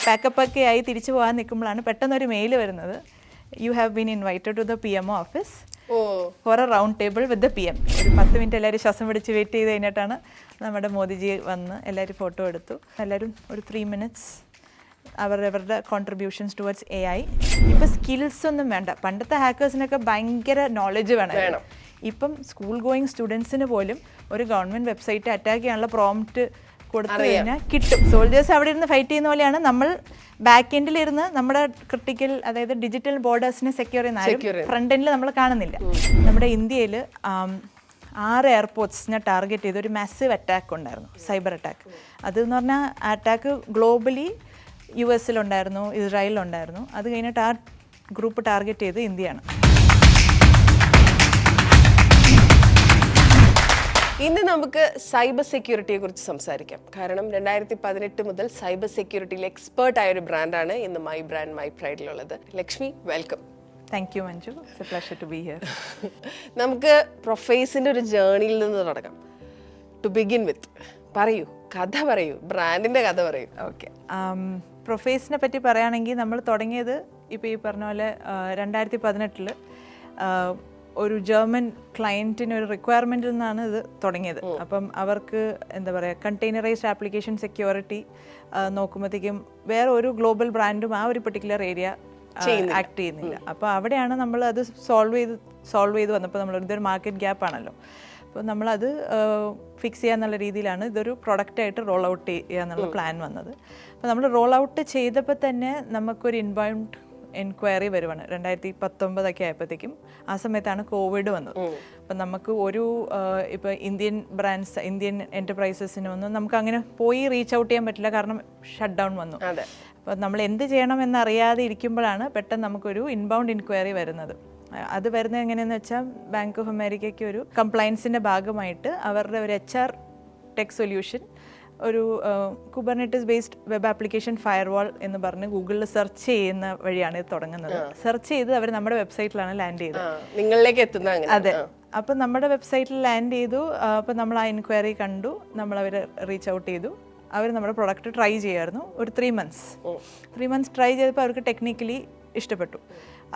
പാക്കപ്പൊക്കെ ആയി തിരിച്ചു പോകാൻ നിൽക്കുമ്പോഴാണ് പെട്ടെന്നൊരു മെയിൽ വരുന്നത്. You have been invited to the PMO office for a round table with the PM. ഒരു 10 മിനിറ്റ് എല്ലാവരും ശ്വാസം പിടിച്ച് വെയിറ്റ് ചെയ്ത് കഴിഞ്ഞിട്ടാണ് നമ്മുടെ മോദിജി വന്ന് എല്ലാവരും ഫോട്ടോ എടുത്തു. എല്ലാവരും ഒരു 3 മിനിറ്റ്സ് അവരവരുടെ കോൺട്രിബ്യൂഷൻസ് ടുവേർഡ്സ് AI. ഇപ്പം സ്കിൽസ് ഒന്നും വേണ്ട. പണ്ടത്തെ ഹാക്കേഴ്സിനൊക്കെ ഭയങ്കര നോളജ് വേണം. ഇപ്പം സ്കൂൾ ഗോയിങ് സ്റ്റുഡൻസിന് പോലും ഒരു ഗവൺമെൻറ് വെബ്സൈറ്റ് അറ്റാക്ക് ചെയ്യാനുള്ള പ്രോംപ്റ്റ് കൊടുത്തു കഴിഞ്ഞാൽ കിട്ടും. സോൾജേഴ്സ് അവിടെ ഇരുന്ന് ഫൈറ്റ് ചെയ്യുന്ന പോലെയാണ് നമ്മൾ ബാക്ക് എൻഡിൽ ഇരുന്ന് നമ്മുടെ ക്രിട്ടിക്കൽ, അതായത് ഡിജിറ്റൽ ബോർഡേഴ്സിനെ സെക്യൂർ ചെയ്യുന്ന ഫ്രണ്ട് എൻഡിൽ നമ്മൾ കാണുന്നില്ല. നമ്മുടെ ഇന്ത്യയിൽ 6 എയർപോർട്ട്സിനെ ടാർഗറ്റ് ചെയ്ത് ഒരു മാസീവ് അറ്റാക്ക് ഉണ്ടായിരുന്നു, സൈബർ അറ്റാക്ക്. അതെന്ന് പറഞ്ഞാൽ അറ്റാക്ക് ഗ്ലോബലി US-ലുണ്ടായിരുന്നു, ഇസ്രായേലിലുണ്ടായിരുന്നു. അത് കഴിഞ്ഞിട്ട് ആ ഗ്രൂപ്പ് ടാർഗറ്റ് ചെയ്ത് ഇന്ത്യയാണ്. ഇന്ന് നമുക്ക് സൈബർ സെക്യൂരിറ്റിയെ കുറിച്ച് സംസാരിക്കാം. കാരണം 2018 മുതൽ സൈബർ സെക്യൂരിറ്റിയിൽ എക്സ്പേർട്ട് ആയ ഒരു ബ്രാൻഡാണ് ഇന്ന് മൈ ബ്രാൻഡ് മൈ പ്രൈഡിലുള്ളത്. Lakshmi, welcome. Thank you Manju, it's a pleasure to be here. നമുക്ക് പ്രൊഫൈസിൻ്റെ ഒരു ജേർണിയിൽ നിന്ന് തുടങ്ങാം. ടു ബിഗിൻ വിത്ത്, പറയൂ, കഥ പറയൂ, ബ്രാൻഡിൻ്റെ കഥ പറയൂ. ഓക്കെ, പ്രൊഫൈസിനെ പറ്റി പറയുകയാണെങ്കിൽ നമ്മൾ തുടങ്ങിയത് ഇപ്പോൾ ഈ പറഞ്ഞ പോലെ 2018 ഒരു ജർമ്മൻ ക്ലയൻറ്റിന് ഒരു റിക്വയർമെൻറ്റിൽ നിന്നാണ് ഇത് തുടങ്ങിയത്. അപ്പം അവർക്ക് എന്താ പറയുക, കണ്ടെയ്നറൈസ്ഡ് ആപ്ലിക്കേഷൻ സെക്യൂരിറ്റി നോക്കുമ്പോഴത്തേക്കും വേറെ ഒരു ഗ്ലോബൽ ബ്രാൻഡും ആ ഒരു പെർട്ടിക്കുലർ ഏരിയ ആക്ട് ചെയ്യുന്നില്ല. അപ്പോൾ അവിടെയാണ് നമ്മൾ അത് സോൾവ് ചെയ്ത് വന്നപ്പോൾ നമ്മൾ ഇതൊരു മാർക്കറ്റ് ഗ്യാപ്പ് ആണല്ലോ. അപ്പോൾ നമ്മളത് ഫിക്സ് ചെയ്യാന്നുള്ള രീതിയിലാണ് ഇതൊരു പ്രൊഡക്റ്റായിട്ട് റോൾ ഔട്ട് ചെയ്യുക എന്നുള്ള പ്ലാൻ വന്നത്. അപ്പോൾ നമ്മൾ റോൾ ഔട്ട് ചെയ്തപ്പോൾ തന്നെ നമുക്കൊരു ഇൻബൗണ്ട് എൻക്വയറി വരുവാണ്. 2019 ആയപ്പോഴത്തേക്കും. ആ സമയത്താണ് കോവിഡ് വന്നത്. അപ്പം നമുക്ക് ഒരു ഇപ്പോൾ ഇന്ത്യൻ ബ്രാൻഡ്സ്, ഇന്ത്യൻ എൻ്റർപ്രൈസസിനൊന്നും നമുക്ക് അങ്ങനെ പോയി റീച്ച് ഔട്ട് ചെയ്യാൻ പറ്റില്ല, കാരണം ഷട്ട് ഡൗൺ വന്നു. അപ്പോൾ നമ്മൾ എന്ത് ചെയ്യണം എന്നറിയാതെ ഇരിക്കുമ്പോഴാണ് പെട്ടെന്ന് നമുക്കൊരു ഇൻബൗണ്ട് എൻക്വയറി വരുന്നത്. അത് വരുന്നത് എങ്ങനെയെന്ന് വെച്ചാൽ, ബാങ്ക് ഓഫ് അമേരിക്കയ്ക്ക് ഒരു കംപ്ലയൻസിൻ്റെ ഭാഗമായിട്ട് അവരുടെ ഒരു HR ടെക് സൊല്യൂഷൻ, ഒരു കുബർനെറ്റിസ് ബേസ്ഡ് വെബ് ആപ്ലിക്കേഷൻ ഫയർവാൾ എന്ന് പറഞ്ഞ് ഗൂഗിളിൽ സെർച്ച് ചെയ്യുന്ന വഴിയാണ് ഇത് തുടങ്ങുന്നത്. സെർച്ച് ചെയ്ത് അവർ നമ്മുടെ വെബ്സൈറ്റിലാണ് ലാൻഡ് ചെയ്തത്, നിങ്ങളിലേക്ക് എത്തുന്ന. അതെ. അപ്പം നമ്മുടെ വെബ്സൈറ്റിൽ ലാൻഡ് ചെയ്തു. അപ്പം നമ്മൾ ആ എൻക്വയറി കണ്ടു, നമ്മൾ അവരെ റീച്ച് ഔട്ട് ചെയ്തു. അവർ നമ്മുടെ പ്രൊഡക്റ്റ് ട്രൈ ചെയ്യായിരുന്നു ഒരു 3 മന്ത്സ് ട്രൈ ചെയ്തപ്പോൾ അവർക്ക് ടെക്നിക്കലി ഇഷ്ടപ്പെട്ടു.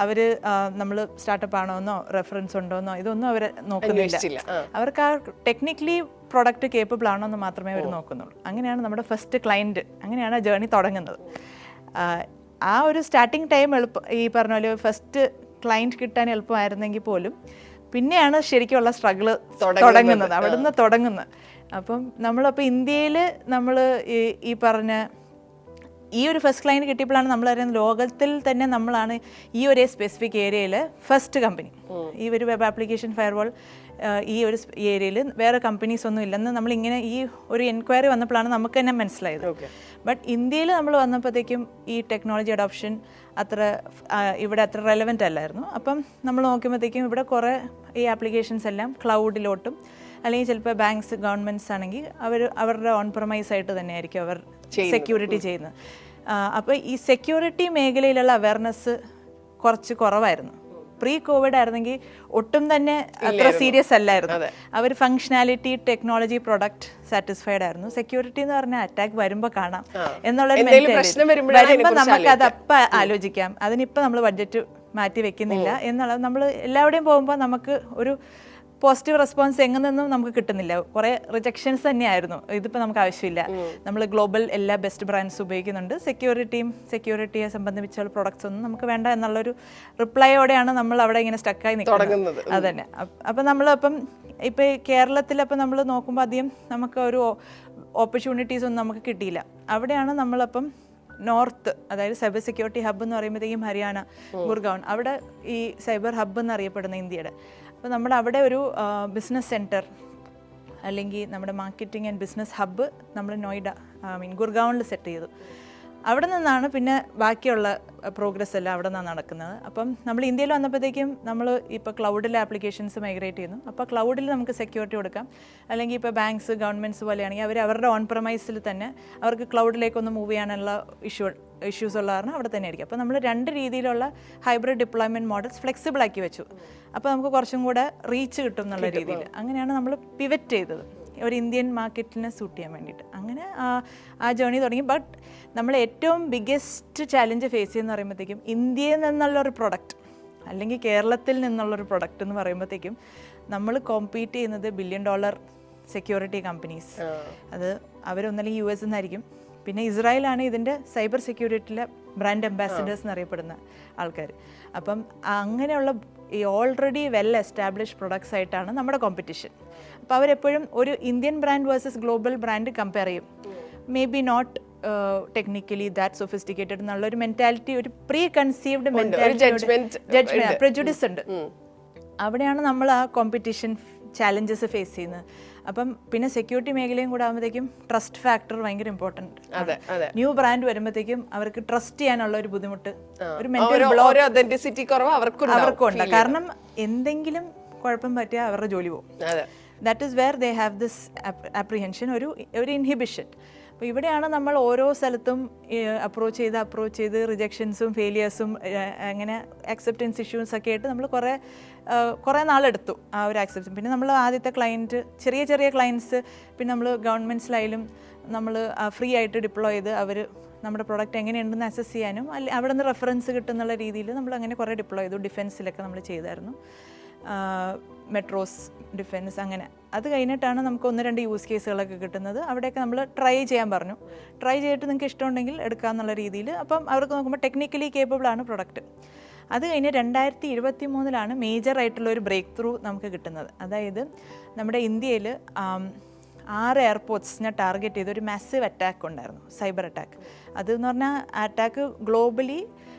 അവർ നമ്മൾ സ്റ്റാർട്ടപ്പ് ആണോന്നോ റെഫറൻസ് ഉണ്ടോന്നോ ഇതൊന്നും അവർ നോക്കുന്നില്ല. അവർക്ക് ആ ടെക്നിക്കലി പ്രൊഡക്റ്റ് കേപ്പബിൾ ആണോ എന്ന് മാത്രമേ അവർ നോക്കുന്നുള്ളൂ. അങ്ങനെയാണ് നമ്മുടെ ഫസ്റ്റ് ക്ലയൻറ്റ്, അങ്ങനെയാണ് ആ ജേർണി തുടങ്ങുന്നത്. ആ ഒരു സ്റ്റാർട്ടിങ് ടൈം ഈ പറഞ്ഞ പോലെ ഫസ്റ്റ് ക്ലയൻറ്റ് കിട്ടാൻ എളുപ്പമായിരുന്നെങ്കിൽ പോലും പിന്നെയാണ് ശരിക്കുള്ള സ്ട്രഗിള് തുടങ്ങുന്നത്, അവിടുന്ന് തുടങ്ങുന്നത്. അപ്പം നമ്മളപ്പോൾ ഇന്ത്യയിൽ നമ്മൾ ഈ പറഞ്ഞ ഈ ഒരു ഫസ്റ്റ് ക്ലയൻറ്റ് കിട്ടിയപ്പോഴാണ് നമ്മൾ അറിയുന്നത് ലോകത്തിൽ തന്നെ നമ്മളാണ് ഈ ഒരു സ്പെസിഫിക് ഏരിയയിൽ ഫസ്റ്റ് കമ്പനി. ഈ ഒരു വെബ് ആപ്ലിക്കേഷൻ ഫയർവാൾ ഈ ഒരു ഏരിയയിൽ വേറെ കമ്പനീസ് ഒന്നും ഇല്ലെന്ന് നമ്മളിങ്ങനെ ഈ ഒരു എൻക്വയറി വന്നപ്പോഴാണ് നമുക്ക് തന്നെ മനസ്സിലായത്. ബട്ട് ഇന്ത്യയിൽ നമ്മൾ വന്നപ്പോഴത്തേക്കും ഈ ടെക്നോളജി അഡോപ്ഷൻ ഇവിടെ അത്ര റെലവൻ്റ് അല്ലായിരുന്നു. അപ്പം നമ്മൾ നോക്കുമ്പോഴത്തേക്കും ഇവിടെ കുറേ ഈ ആപ്ലിക്കേഷൻസ് എല്ലാം ക്ലൗഡിലോട്ടും, അല്ലെങ്കിൽ ചിലപ്പോൾ ബാങ്ക്സ്, ഗവൺമെൻറ്റ്സ് ആണെങ്കിൽ അവരുടെ ഓൺ പ്രൊമൈസ് ആയിട്ട് തന്നെയായിരിക്കും അവർ സെക്യൂരിറ്റി ചെയ്യുന്നത്. അപ്പോൾ ഈ സെക്യൂരിറ്റി മേഖലയിലുള്ള അവയർനെസ് കുറച്ച് കുറവായിരുന്നു. പ്രീ കോവിഡ് ആയിരുന്നെങ്കിൽ ഒട്ടും തന്നെ അത്ര സീരിയസ് അല്ലായിരുന്നു. അവർ ഫങ്ഷനാലിറ്റി, ടെക്നോളജി, പ്രൊഡക്റ്റ് സാറ്റിസ്ഫൈഡ് ആയിരുന്നു. സെക്യൂരിറ്റി എന്ന് പറഞ്ഞാൽ അറ്റാക്ക് വരുമ്പോൾ കാണാം എന്നുള്ളൊരു വരുമ്പോൾ നമുക്ക് അത് അപ്പം ആലോചിക്കാം, അതിനിപ്പോൾ നമ്മൾ ബഡ്ജറ്റ് മാറ്റി വെക്കുന്നില്ല എന്നുള്ളത്. നമ്മൾ എല്ലാവിടെയും പോകുമ്പോൾ നമുക്ക് ഒരു പോസിറ്റീവ് റെസ്പോൺസ് എങ്ങനെയൊന്നും നമുക്ക് കിട്ടുന്നില്ല. കുറേ റിജക്ഷൻസ് തന്നെയായിരുന്നു. ഇതിപ്പോൾ നമുക്ക് ആവശ്യമില്ല, നമ്മൾ ഗ്ലോബൽ എല്ലാ ബെസ്റ്റ് ബ്രാൻഡ്സ് ഉപയോഗിക്കുന്നുണ്ട്, സെക്യൂരിറ്റിയെ സംബന്ധിച്ചുള്ള പ്രൊഡക്ട്സ് ഒന്നും നമുക്ക് വേണ്ട എന്നുള്ളൊരു റിപ്ലൈയോടെയാണ് നമ്മൾ അവിടെ ഇങ്ങനെ സ്റ്റക്കായി നിൽക്കുന്നത്. അതന്നെ. അപ്പം നമ്മളിപ്പം ഇപ്പോൾ കേരളത്തിലപ്പം നമ്മൾ നോക്കുമ്പോൾ അധികം നമുക്ക് ഒരു ഓപ്പർച്യൂണിറ്റീസ് ഒന്നും നമുക്ക് കിട്ടിയില്ല. അവിടെയാണ് നമ്മളപ്പം നോർത്ത്, അതായത് സൈബർ സെക്യൂരിറ്റി ഹബ്ബ് എന്ന് പറയുമ്പോഴത്തേക്കും ഹരിയാന, ഗുർഗാവ്, അവിടെ ഈ സൈബർ ഹബ്ബ് എന്നറിയപ്പെടുന്ന ഇന്ത്യയുടെ. അപ്പോൾ നമ്മുടെ അവിടെ ഒരു ബിസിനസ് സെൻറ്റർ അല്ലെങ്കിൽ നമ്മുടെ മാർക്കറ്റിംഗ് ആൻഡ് ബിസിനസ് ഹബ്ബ് നമ്മൾ നോയിഡ ഗുർഗാവിൽ സെറ്റ് ചെയ്തു. അവിടെ നിന്നാണ് പിന്നെ ബാക്കിയുള്ള പ്രോഗ്രസ് എല്ലാം അവിടെ നിന്നാണ് നടക്കുന്നത്. അപ്പം നമ്മൾ ഇന്ത്യയിൽ വന്നപ്പോഴത്തേക്കും നമ്മൾ ഇപ്പോൾ ക്ലൗഡിലെ ആപ്ലിക്കേഷൻസ് മൈഗ്രേറ്റ് ചെയ്യുന്നു. അപ്പോൾ ക്ലൗഡിൽ നമുക്ക് സെക്യൂരിറ്റി കൊടുക്കാം. അല്ലെങ്കിൽ ഇപ്പോൾ ബാങ്ക്സ്, ഗവൺമെൻറ്റ്സ് പോലെയാണെങ്കിൽ അവർ അവരുടെ ഓൺ പ്രൊമൈസിൽ തന്നെ അവർക്ക് ക്ലൗഡിലേക്കൊന്ന് മൂവ് ചെയ്യാനുള്ള ഇഷ്യൂസ് ഉള്ള കാരണം അവിടെ തന്നെ ആയിരിക്കും. അപ്പോൾ നമ്മൾ 2 രീതിയിലുള്ള ഹൈബ്രിഡ് ഡിപ്ലോയ്മെൻറ്റ് മോഡൽസ് ഫ്ലെക്സിബിൾ ആക്കി വെച്ചു. അപ്പോൾ നമുക്ക് കുറച്ചും കൂടെ റീച്ച് കിട്ടും എന്നുള്ള രീതിയിൽ. അങ്ങനെയാണ് നമ്മൾ പിവറ്റ് ചെയ്തത്. ഒരു ഇന്ത്യൻ മാർക്കറ്റിനെ സൂട്ട് ചെയ്യാൻ വേണ്ടിയിട്ട്. അങ്ങനെ ആ ജേർണി തുടങ്ങി. ബട്ട് നമ്മൾ ഏറ്റവും ബിഗ്ഗസ്റ്റ് ചാലഞ്ച് ഫേസ് ചെയ്യുന്ന പറയുമ്പോഴത്തേക്കും ഇന്ത്യയിൽ നിന്നുള്ളൊരു പ്രൊഡക്റ്റ് അല്ലെങ്കിൽ കേരളത്തിൽ നിന്നുള്ളൊരു പ്രൊഡക്റ്റ് എന്ന് പറയുമ്പോഴത്തേക്കും നമ്മൾ കോമ്പീറ്റ് ചെയ്യുന്നത് $1 ബില്യൺ സെക്യൂരിറ്റി കമ്പനീസ്. അത് അവരൊന്നല്ലെങ്കിൽ US എന്നായിരിക്കും. പിന്നെ ഇസ്രായേലാണ് ഇതിൻ്റെ സൈബർ സെക്യൂരിറ്റിയിലെ ബ്രാൻഡ് അംബാസിഡേഴ്സ് എന്നറിയപ്പെടുന്ന ആൾക്കാർ. അപ്പം അങ്ങനെയുള്ള ഈ ഓൾറെഡി വെൽ എസ്റ്റാബ്ലിഷ് പ്രൊഡക്ട്സ് ആയിട്ടാണ് നമ്മുടെ കോമ്പറ്റീഷൻ. അപ്പോൾ അവരെപ്പോഴും ഒരു Indian brand versus global brand compare ചെയ്യും. May be not technically that sophisticated എന്നുള്ള ഒരു മെൻറ്റാലിറ്റി, ഒരു പ്രീ കൺസീവ്ഡ് ജഡ്ജ്മെന്റ്, പ്രെജുഡിസ് ഉണ്ട്. അവിടെയാണ് നമ്മൾ ആ കോമ്പറ്റീഷൻ ചാലഞ്ചസ് ഫേസ് ചെയ്യുന്നത്. അപ്പം പിന്നെ സെക്യൂരിറ്റി മേഖലയും കൂടെ ആകുമ്പോഴത്തേക്കും ട്രസ്റ്റ് ഫാക്ടർ ഭയങ്കര ഇമ്പോർട്ടൻറ്റ്. ന്യൂ ബ്രാൻഡ് വരുമ്പോഴത്തേക്കും അവർക്ക് ട്രസ്റ്റ് ചെയ്യാനുള്ള ഒരു ബുദ്ധിമുട്ട്, ഒരു മെന്റൽ ബ്ലോക്ക് അവർക്കും ഉണ്ട്. കാരണം എന്തെങ്കിലും കുഴപ്പം പറ്റിയാൽ അവരുടെ ജോലി പോകും. That is wear they have this apprehension, ഒരു ഇൻഹിബിഷൻ. അപ്പോൾ ഇവിടെയാണ് നമ്മൾ ഓരോ സ്ഥലത്തും അപ്രോച്ച് ചെയ്ത് റിജക്ഷൻസും ഫെയിലിയേഴ്സും അങ്ങനെ അക്സെപ്റ്റൻസ് ഇഷ്യൂസ് ഒക്കെ ആയിട്ട് നമ്മൾ കുറേ നാളെടുത്തു ആ ഒരു ആക്സെപ്റ്റൻസ്. പിന്നെ നമ്മൾ ആദ്യത്തെ ക്ലയൻറ്റ്, ചെറിയ ക്ലയൻറ്റ്സ്, പിന്നെ നമ്മൾ ഗവൺമെൻറ്റ്സിലായാലും നമ്മൾ ഫ്രീ ആയിട്ട് ഡിപ്ലോയ് ചെയ്ത് അവർ നമ്മുടെ പ്രോഡക്റ്റ് എങ്ങനെയുണ്ടെന്ന് അസസ് ചെയ്യാനും അവിടെ നിന്ന് റെഫറൻസ് കിട്ടുന്നുള്ള രീതിയിൽ നമ്മൾ അങ്ങനെ കുറേ ഡിപ്ലോയ് ചെയ്തു. ഡിഫെൻസിലൊക്കെ നമ്മൾ ചെയ്തായിരുന്നു, മെട്രോസ്, ഡിഫെൻസ്, അങ്ങനെ. അത് കഴിഞ്ഞിട്ടാണ് നമുക്ക് 1-2 യൂസ് കേസുകളൊക്കെ കിട്ടുന്നത്. അവിടെയൊക്കെ നമ്മൾ ട്രൈ ചെയ്യാൻ പറഞ്ഞു. ട്രൈ ചെയ്തിട്ട് നിങ്ങൾക്ക് ഇഷ്ടമുണ്ടെങ്കിൽ എടുക്കാമെന്നുള്ള രീതിയിൽ. അപ്പം അവർക്ക് നോക്കുമ്പോൾ ടെക്നിക്കലി കേപ്പബിൾ ആണ് പ്രൊഡക്റ്റ്. അത് കഴിഞ്ഞ് 2023 മേജറായിട്ടുള്ളൊരു ബ്രേക്ക് ത്രൂ നമുക്ക് കിട്ടുന്നത്. അതായത് നമ്മുടെ ഇന്ത്യയിൽ 6 എയർപോർട്ട്സിനെ ടാർഗറ്റ് ചെയ്ത ഒരു മാസീവ് അറ്റാക്ക് ഉണ്ടായിരുന്നു, സൈബർ അറ്റാക്ക്. അതെന്ന് പറഞ്ഞാൽ അറ്റാക്ക് ഗ്ലോബലി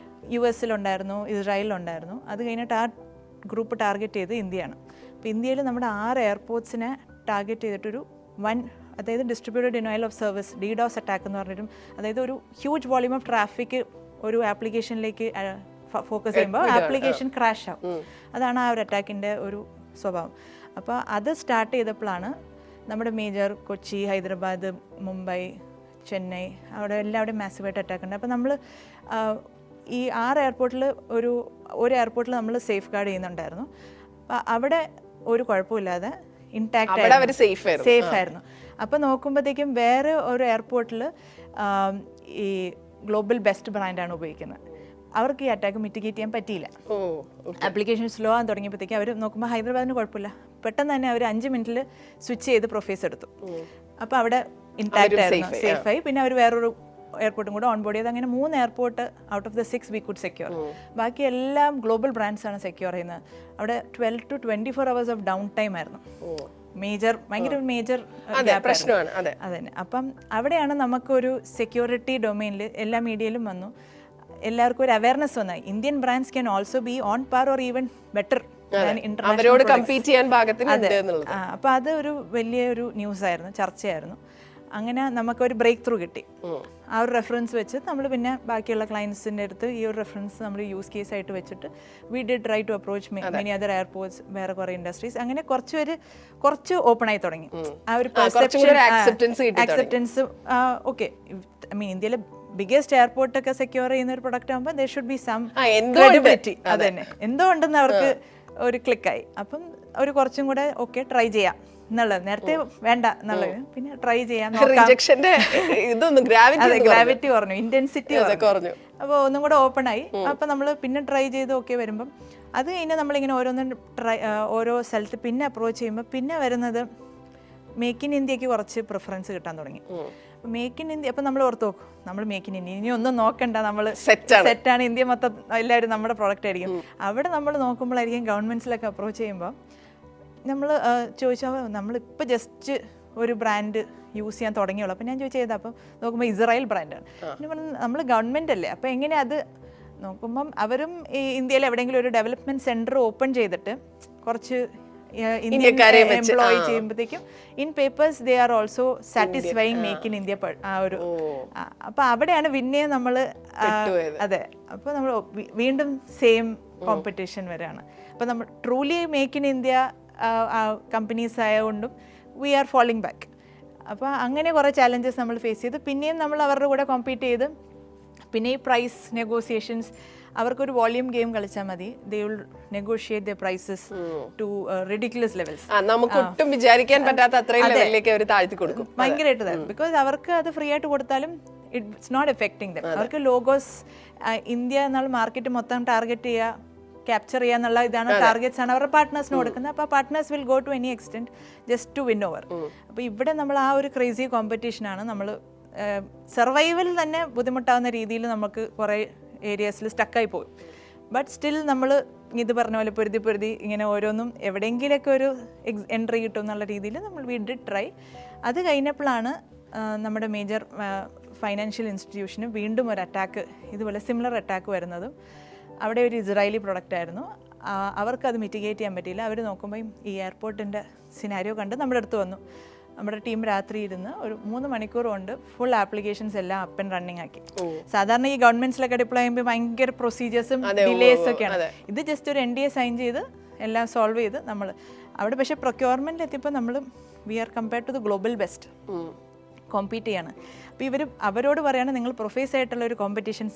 US-ലുണ്ടായിരുന്നു, ഇസ്രായേലിലുണ്ടായിരുന്നു. അത് കഴിഞ്ഞിട്ട് ആ ഗ്രൂപ്പ് ടാർഗറ്റ് ചെയ്ത് ഇന്ത്യയാണ്. അപ്പോൾ ഇന്ത്യയിൽ നമ്മുടെ 6 എയർപോർട്ട്സിനെ ടാർഗറ്റ് ചെയ്തിട്ടൊരു അതായത് distributed denial of service, DDoS attack എന്ന് പറഞ്ഞിട്ടും, അതായത് ഒരു ഹ്യൂജ് വോളിയം ഓഫ് ട്രാഫിക് ഒരു ആപ്ലിക്കേഷനിലേക്ക് ഫോക്കസ് ചെയ്യുമ്പോൾ ആപ്ലിക്കേഷൻ ക്രാഷ് ആവും. അതാണ് ആ ഒരു അറ്റാക്കിൻ്റെ ഒരു സ്വഭാവം. അപ്പോൾ അത് സ്റ്റാർട്ട് ചെയ്തപ്പോഴാണ് നമ്മുടെ മേജർ കൊച്ചി, ഹൈദരാബാദ്, മുംബൈ, ചെന്നൈ, എല്ലാവിടെയും മാസീവായിട്ട് അറ്റാക്ക് ഉണ്ട്. അപ്പോൾ നമ്മൾ ഈ 6 എയർപോർട്ടിൽ ഒരു എയർപോർട്ടിൽ നമ്മൾ സേഫ് ഗാർഡ് ചെയ്യുന്നുണ്ടായിരുന്നു. അപ്പം അവിടെ ഒരു കുഴപ്പമില്ലാതെ ഇൻടാക്റ്റ് ആയിരുന്നു, സേഫ് ആയിരുന്നു. അപ്പോൾ നോക്കുമ്പോഴത്തേക്കും വേറെ ഒരു എയർപോർട്ടിൽ ഈ ഗ്ലോബൽ ബെസ്റ്റ് ബ്രാൻഡാണ് ഉപയോഗിക്കുന്നത്. അവർക്ക് ഈ അറ്റാക്ക് മിറ്റിഗേറ്റ് ചെയ്യാൻ പറ്റിയില്ല. ആപ്ലിക്കേഷൻ സ്ലോ ആകാൻ തുടങ്ങിയപ്പോഴത്തേക്കും അവർ നോക്കുമ്പോൾ ഹൈദരാബാദിന് കുഴപ്പമില്ല, പെട്ടെന്ന് തന്നെ അവർ 5 മിനിറ്റിൽ സ്വിച്ച് ചെയ്ത് പ്രൊഫൈസ് എടുത്തു. അപ്പോൾ അവിടെ ഇൻടാക്റ്റ് ആയിരുന്നു, സേഫായി. പിന്നെ അവർ വേറൊരു എയർപോർട്ടും കൂടെ ഓൺ ബോർഡ് ചെയ്ത് അങ്ങനെ 3 airport out of the 6 we could secure. ബാക്കി എല്ലാം ഗ്ലോബൽ ബ്രാൻഡ്സ് ആണ് സെക്യൂർ ചെയ്യുന്നത്. അവിടെ 12 to 24 hours of down time ആയിരുന്നു. ഭയങ്കര മേജർ പ്രശ്നമാണ്. അതന്നെ. അപ്പം അവിടെയാണ് നമുക്കൊരു സെക്യൂരിറ്റി ഡൊമൈനിൽ എല്ലാ മീഡിയയിലും വന്നു, എല്ലാവർക്കും ഒരു അവയർനെസ് വന്നു. Indian brands can also be on par or even better അവരോട് കമ്പീറ്റ് ചെയ്യാൻ പാകത്തിന്. അപ്പോൾ അത് ഒരു വലിയൊരു ന്യൂസ് ആയിരുന്നു, ചർച്ചയായിരുന്നു. അങ്ങനെ നമുക്കൊരു ബ്രേക്ക് ത്രൂ കിട്ടി. ആ ഒരു റെഫറൻസ് വെച്ച് നമ്മൾ പിന്നെ ബാക്കിയുള്ള ക്ലയൻസിൻ്റെ അടുത്ത് ഈ ഒരു റെഫറൻസ് നമ്മൾ യൂസ് കേസ് ആയിട്ട് വെച്ചിട്ട് we did try to approach many other airports, വേറെ കുറേ ഇൻഡസ്ട്രീസ്. അങ്ങനെ കുറച്ച് ഓപ്പൺ ആയി തുടങ്ങി. ആ ഒരു അക്സെപ്റ്റൻസ്. ഓക്കെ, ഐ മീൻ ഇന്ത്യയിലെ ബിഗ്ഗസ്റ്റ് എയർപോർട്ടൊക്കെ സെക്യൂർ ചെയ്യുന്ന ഒരു പ്രൊഡക്റ്റ് ആകുമ്പോൾ there should be some credibility. അത് തന്നെ, എന്തോ ഉണ്ടെന്ന് അവർക്ക് ഒരു ക്ലിക്കായി. അപ്പം ഒരു കുറച്ചും കൂടെ ഓക്കെ ട്രൈ ചെയ്യാം എന്നുള്ളത്, നേരത്തെ വേണ്ട എന്നുള്ളത്, പിന്നെ ട്രൈ ചെയ്യാൻ ഗ്രാവിറ്റി കുറഞ്ഞു, ഇന്റൻസിറ്റി കുറഞ്ഞു. അപ്പോൾ ഒന്നും കൂടെ ഓപ്പൺ ആയി. അപ്പോൾ നമ്മൾ പിന്നെ ട്രൈ ചെയ്ത് ഓക്കെ വരുമ്പം അത് കഴിഞ്ഞ് നമ്മളിങ്ങനെ ഓരോ സ്ഥലത്ത് പിന്നെ അപ്രോച്ച് ചെയ്യുമ്പോൾ പിന്നെ വരുന്നത് മേക്ക് ഇൻ ഇന്ത്യക്ക് കുറച്ച് പ്രിഫറൻസ് കിട്ടാൻ തുടങ്ങി. മേക്ക് ഇൻ ഇന്ത്യ അപ്പം നമ്മൾ ഓർത്ത് നോക്കും, നമ്മൾ മേക്ക് ഇൻ ഇന്ത്യ ഇനി ഒന്നും നോക്കണ്ട, നമ്മൾ സെറ്റാണ്, ഇന്ത്യ മൊത്തം എല്ലാവരും നമ്മുടെ പ്രോഡക്റ്റ് ആയിരിക്കും. അവിടെ നമ്മൾ നോക്കുമ്പോഴായിരിക്കും ഗവൺമെൻറ്റ്സിലൊക്കെ അപ്രോച്ച് ചെയ്യുമ്പോൾ നമ്മൾ ചോദിച്ചാൽ നമ്മളിപ്പോൾ ജസ്റ്റ് ഒരു ബ്രാൻഡ് യൂസ് ചെയ്യാൻ തുടങ്ങിയുള്ളൂ. അപ്പം ഞാൻ ചോദിച്ചത് അപ്പം നോക്കുമ്പോൾ ഇസ്രായേൽ ബ്രാൻഡാണ്. പിന്നെ പറഞ്ഞു നമ്മൾ ഗവൺമെൻറ് അല്ലേ, അപ്പോൾ എങ്ങനെ അത് നോക്കുമ്പം അവരും ഈ ഇന്ത്യയിൽ എവിടെയെങ്കിലും ഒരു ഡെവലപ്മെൻറ്റ് സെൻറ്റർ ഓപ്പൺ ചെയ്തിട്ട് കുറച്ച് ഇന്ത്യക്കാരെ എംപ്ലോയ് ചെയ്യുമ്പോഴത്തേക്കും in papers they are also satisfying make in India. ആ ഒരു അപ്പം അവിടെയാണ് പിന്നെ നമ്മൾ അതെ, അപ്പോൾ നമ്മൾ വീണ്ടും സെയിം കോമ്പറ്റീഷൻ വരെയാണ്. അപ്പോൾ നമ്മൾ truly make in India companies ആയതുകൊണ്ടും വി ആർ ഫോളിങ് ബാക്ക്. അപ്പോൾ അങ്ങനെ കുറേ ചാലഞ്ചസ് നമ്മൾ ഫേസ് ചെയ്ത് പിന്നെയും നമ്മൾ അവരുടെ കൂടെ കോമ്പീറ്റ് ചെയ്ത് പിന്നെ ഈ പ്രൈസ് നെഗോസിയേഷൻസ് അവർക്കൊരു വോള്യൂം ഗെയിം കളിച്ചാൽ മതി, they will negotiate the prices to ridiculous levels. നമുക്ക് ഒട്ടും വിചാരിക്കാൻ പറ്റാത്ത അത്രയും ലെവലിലേക്ക് അവർ താഴ്ത്തി കൊടുക്കും. ഭയങ്കരമായിട്ട് തരും. ബിക്കോസ് അവർക്ക് അത് ഫ്രീ ആയിട്ട് കൊടുത്താലും ഇറ്റ്സ് നോട്ട് എഫക്റ്റിംഗ് ദം. അവർക്ക് ലോഗോസ് ഇന്ത്യ എന്നുള്ള മാർക്കറ്റ് മൊത്തം ടാർഗറ്റ് ചെയ്യുക, ക്യാപ്ചർ ചെയ്യുക എന്നുള്ള ഇതാണ് ടാർഗറ്റ്സ് ആണ് അവരുടെ പാർട്ട്നേഴ്സിന് കൊടുക്കുന്നത്. അപ്പോൾ partners will go to any extent just to win over. അപ്പോൾ ഇവിടെ നമ്മൾ ആ ഒരു ക്രേസി കോമ്പറ്റീഷനാണ്. നമ്മൾ സർവൈവൽ തന്നെ ബുദ്ധിമുട്ടാവുന്ന രീതിയിൽ നമുക്ക് കുറേ ഏരിയാസിൽ സ്റ്റക്കായി പോകും. ബട്ട് സ്റ്റിൽ നമ്മൾ ഇത് പറഞ്ഞ പോലെ പൊരുതി ഇങ്ങനെ ഓരോന്നും എവിടെയെങ്കിലൊക്കെ ഒരു എൻട്രി കിട്ടും എന്നുള്ള രീതിയിൽ നമ്മൾ വി ഡിഡ് ട്രൈ. അത് കഴിഞ്ഞപ്പോഴാണ് നമ്മുടെ മേജർ ഫൈനാൻഷ്യൽ ഇൻസ്റ്റിറ്റ്യൂഷന് വീണ്ടും ഒരു അറ്റാക്ക്, ഇതുപോലെ സിമിലർ അറ്റാക്ക് വരുന്നതും. അവിടെ ഒരു ഇസ്രായേലി പ്രൊഡക്റ്റ് ആയിരുന്നു. അവർക്കത് മിറ്റിഗേറ്റ് ചെയ്യാൻ പറ്റിയില്ല. അവർ നോക്കുമ്പോൾ ഈ എയർപോർട്ടിൻ്റെ സിനാരിയോ കണ്ട് നമ്മുടെ അടുത്ത് വന്നു. നമ്മുടെ ടീം രാത്രി ഇരുന്ന് ഒരു 3 മണിക്കൂർ കൊണ്ട് ഫുൾ ആപ്ലിക്കേഷൻസ് എല്ലാം അപ്പ് ആൻഡ് റണ്ണിങ് ആക്കി. സാധാരണ ഈ ഗവൺമെന്റ്സിലൊക്കെ ഡിപ്ലോയ് ചെയ്യുമ്പോൾ ഭയങ്കര പ്രൊസീജിയേഴ്സും ഡിലേസ് ഒക്കെയാണ്. ഇത് ജസ്റ്റ് ഒരു NDA സൈൻ ചെയ്ത് എല്ലാം സോൾവ് ചെയ്ത് നമ്മൾ അവിടെ. പക്ഷേ പ്രൊക്യൂർമെൻറ്റിൽ എത്തിയപ്പോൾ നമ്മൾ we are compared to the global best compete ചെയ്യാണ്. അപ്പോൾ അവരോട് പറയുകയാണ് നിങ്ങൾ പ്രൊഫൈസ് ആയിട്ടുള്ള ഒരു കോമ്പറ്റീഷൻ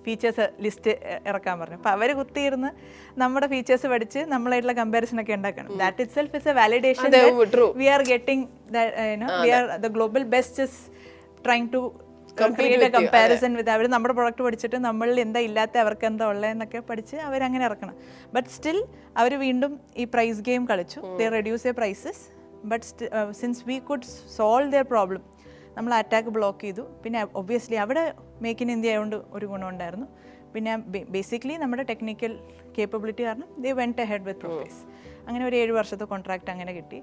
ഫീച്ചേഴ്സ് ലിസ്റ്റ് ഇറക്കാൻ പറഞ്ഞു. അപ്പോൾ അവർ കുത്തിയിരുന്ന് നമ്മുടെ ഫീച്ചേഴ്സ് പഠിച്ച് നമ്മളായിട്ടുള്ള കമ്പാരിസൺ ഒക്കെ ഉണ്ടാക്കണം. That itself is a validation we are getting we are the global best is trying to create a comparison with. അവർ നമ്മുടെ പ്രൊഡക്റ്റ് പഠിച്ചിട്ട് നമ്മളിൽ എന്താ ഇല്ലാത്ത അവർക്ക് എന്താ ഉള്ളതെന്നൊക്കെ പഠിച്ച് അവരങ്ങനെ ഇറക്കണം. ബട്ട് സ്റ്റിൽ അവർ വീണ്ടും ഈ പ്രൈസ് ഗെയിം കളിച്ചു. They reduce the prices. But since we could solve their problem നമ്മൾ അറ്റാക്ക് ബ്ലോക്ക് ചെയ്തു. പിന്നെ ഒബ്വിയസ്ലി അവിടെ മേക്ക് ഇൻ ഇന്ത്യ ആയതുകൊണ്ട് ഒരു ഗുണമുണ്ടായിരുന്നു. പിന്നെ ബേസിക്കലി നമ്മുടെ ടെക്നിക്കൽ കേപ്പബിലിറ്റി കാരണം ദേ വെൻറ്റ് അഹെഡ് വിത്ത് പ്രൊഫൈസ്. അങ്ങനെ ഒരു 7 വർഷത്തെ കോൺട്രാക്റ്റ് അങ്ങനെ കിട്ടി.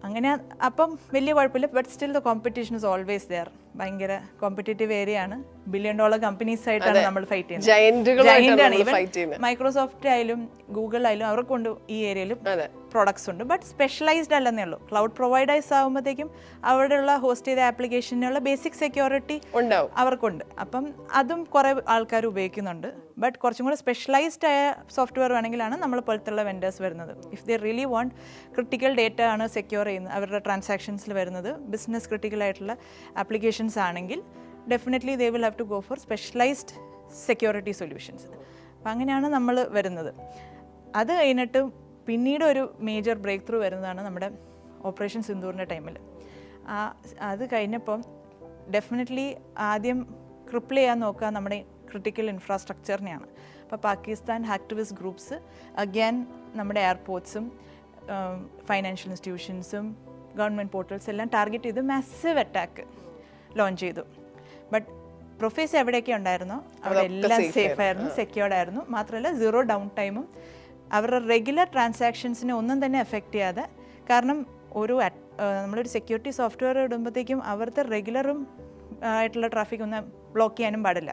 അങ്ങനെ അപ്പം വലിയ കുഴപ്പമില്ല. But still the competition is always there. ഭയങ്കര കോമ്പറ്റേറ്റീവ് ഏരിയ ആണ്. $1 ബില്യൺ കമ്പനീസ് ആയിട്ടാണ് നമ്മൾ ഫൈറ്റ് ചെയ്യുന്നത്. മൈക്രോസോഫ്റ്റ് ആയാലും ഗൂഗിൾ ആയാലും അവർക്കുണ്ട് ഈ ഏരിയയിൽ പ്രോഡക്ട്സ് ഉണ്ട്. ബട്ട് സ്പെഷ്യലൈസ്ഡ് അല്ലെന്നേ ഉള്ളൂ. ക്ലൗഡ് പ്രൊവൈഡേഴ്സ് ആകുമ്പോഴത്തേക്കും അവിടെയുള്ള ഹോസ്റ്റ് ചെയ്ത ആപ്ലിക്കേഷനുള്ള ബേസിക് സെക്യൂരിറ്റി അവർക്കുണ്ട്. അപ്പം അതും കുറേ ആൾക്കാർ ഉപയോഗിക്കുന്നുണ്ട്. ബട്ട് കുറച്ചും കൂടെ സ്പെഷ്യലൈസ്ഡ് ആയ സോഫ്റ്റ്വെയർ വേണമെങ്കിലാണ് നമ്മൾ പോലത്തുള്ള വെൻഡേഴ്സ് വരുന്നത്. If they really want critical data ആണ് സെക്യൂർ ചെയ്യുന്നത്, അവരുടെ ട്രാൻസാക്ഷൻസിൽ വരുന്നത് ബിസിനസ് ക്രിട്ടിക്കൽ ആയിട്ടുള്ള ആപ്ലിക്കേഷൻസ് ആണെങ്കിൽ definitely they will have to go for specialised security solutions. അപ്പം അങ്ങനെയാണ് നമ്മൾ വരുന്നത്. അത് കഴിഞ്ഞിട്ട് പിന്നീട് ഒരു മേജർ ബ്രേക്ക് ത്രൂ വരുന്നതാണ് നമ്മുടെ ഓപ്പറേഷൻ സിന്ദൂറിൻ്റെ ടൈമിൽ. അത് കഴിഞ്ഞപ്പം ഡെഫിനറ്റ്ലി ആദ്യം ക്രിപ്പിൾ ചെയ്യാൻ നോക്കുക നമ്മുടെ ക്രിട്ടിക്കൽ ഇൻഫ്രാസ്ട്രക്ചറിനെയാണ്. അപ്പോൾ പാകിസ്ഥാൻ ഹാക്ടിവിസ്റ്റ് ഗ്രൂപ്പ്സ് അഗൈൻ നമ്മുടെ എയർപോർട്ട്സും ഫൈനാൻഷ്യൽ ഇൻസ്റ്റിറ്റ്യൂഷൻസും ഗവൺമെൻറ് പോർട്ടൽസ് എല്ലാം ടാർഗറ്റ് ചെയ്ത് മാസീവ് അറ്റാക്ക് ലോഞ്ച് ചെയ്തു. ബട്ട് പ്രൊഫൈസ് എവിടെയൊക്കെ ഉണ്ടായിരുന്നോ അവിടെ എല്ലാം സേഫ് ആയിരുന്നു, സെക്യൂർഡ് ആയിരുന്നു. മാത്രമല്ല 0 ഡൗൺ ടൈമും അവരുടെ റെഗുലർ ട്രാൻസാക്ഷൻസിനെ ഒന്നും തന്നെ എഫക്റ്റ് ചെയ്യാതെ. കാരണം നമ്മളൊരു സെക്യൂരിറ്റി സോഫ്റ്റ്വെയർ ഇടുമ്പോഴത്തേക്കും അവരുടെ റെഗുലറും ആയിട്ടുള്ള ട്രാഫിക് ഒന്നും ബ്ലോക്ക് ചെയ്യാനും പാടില്ല.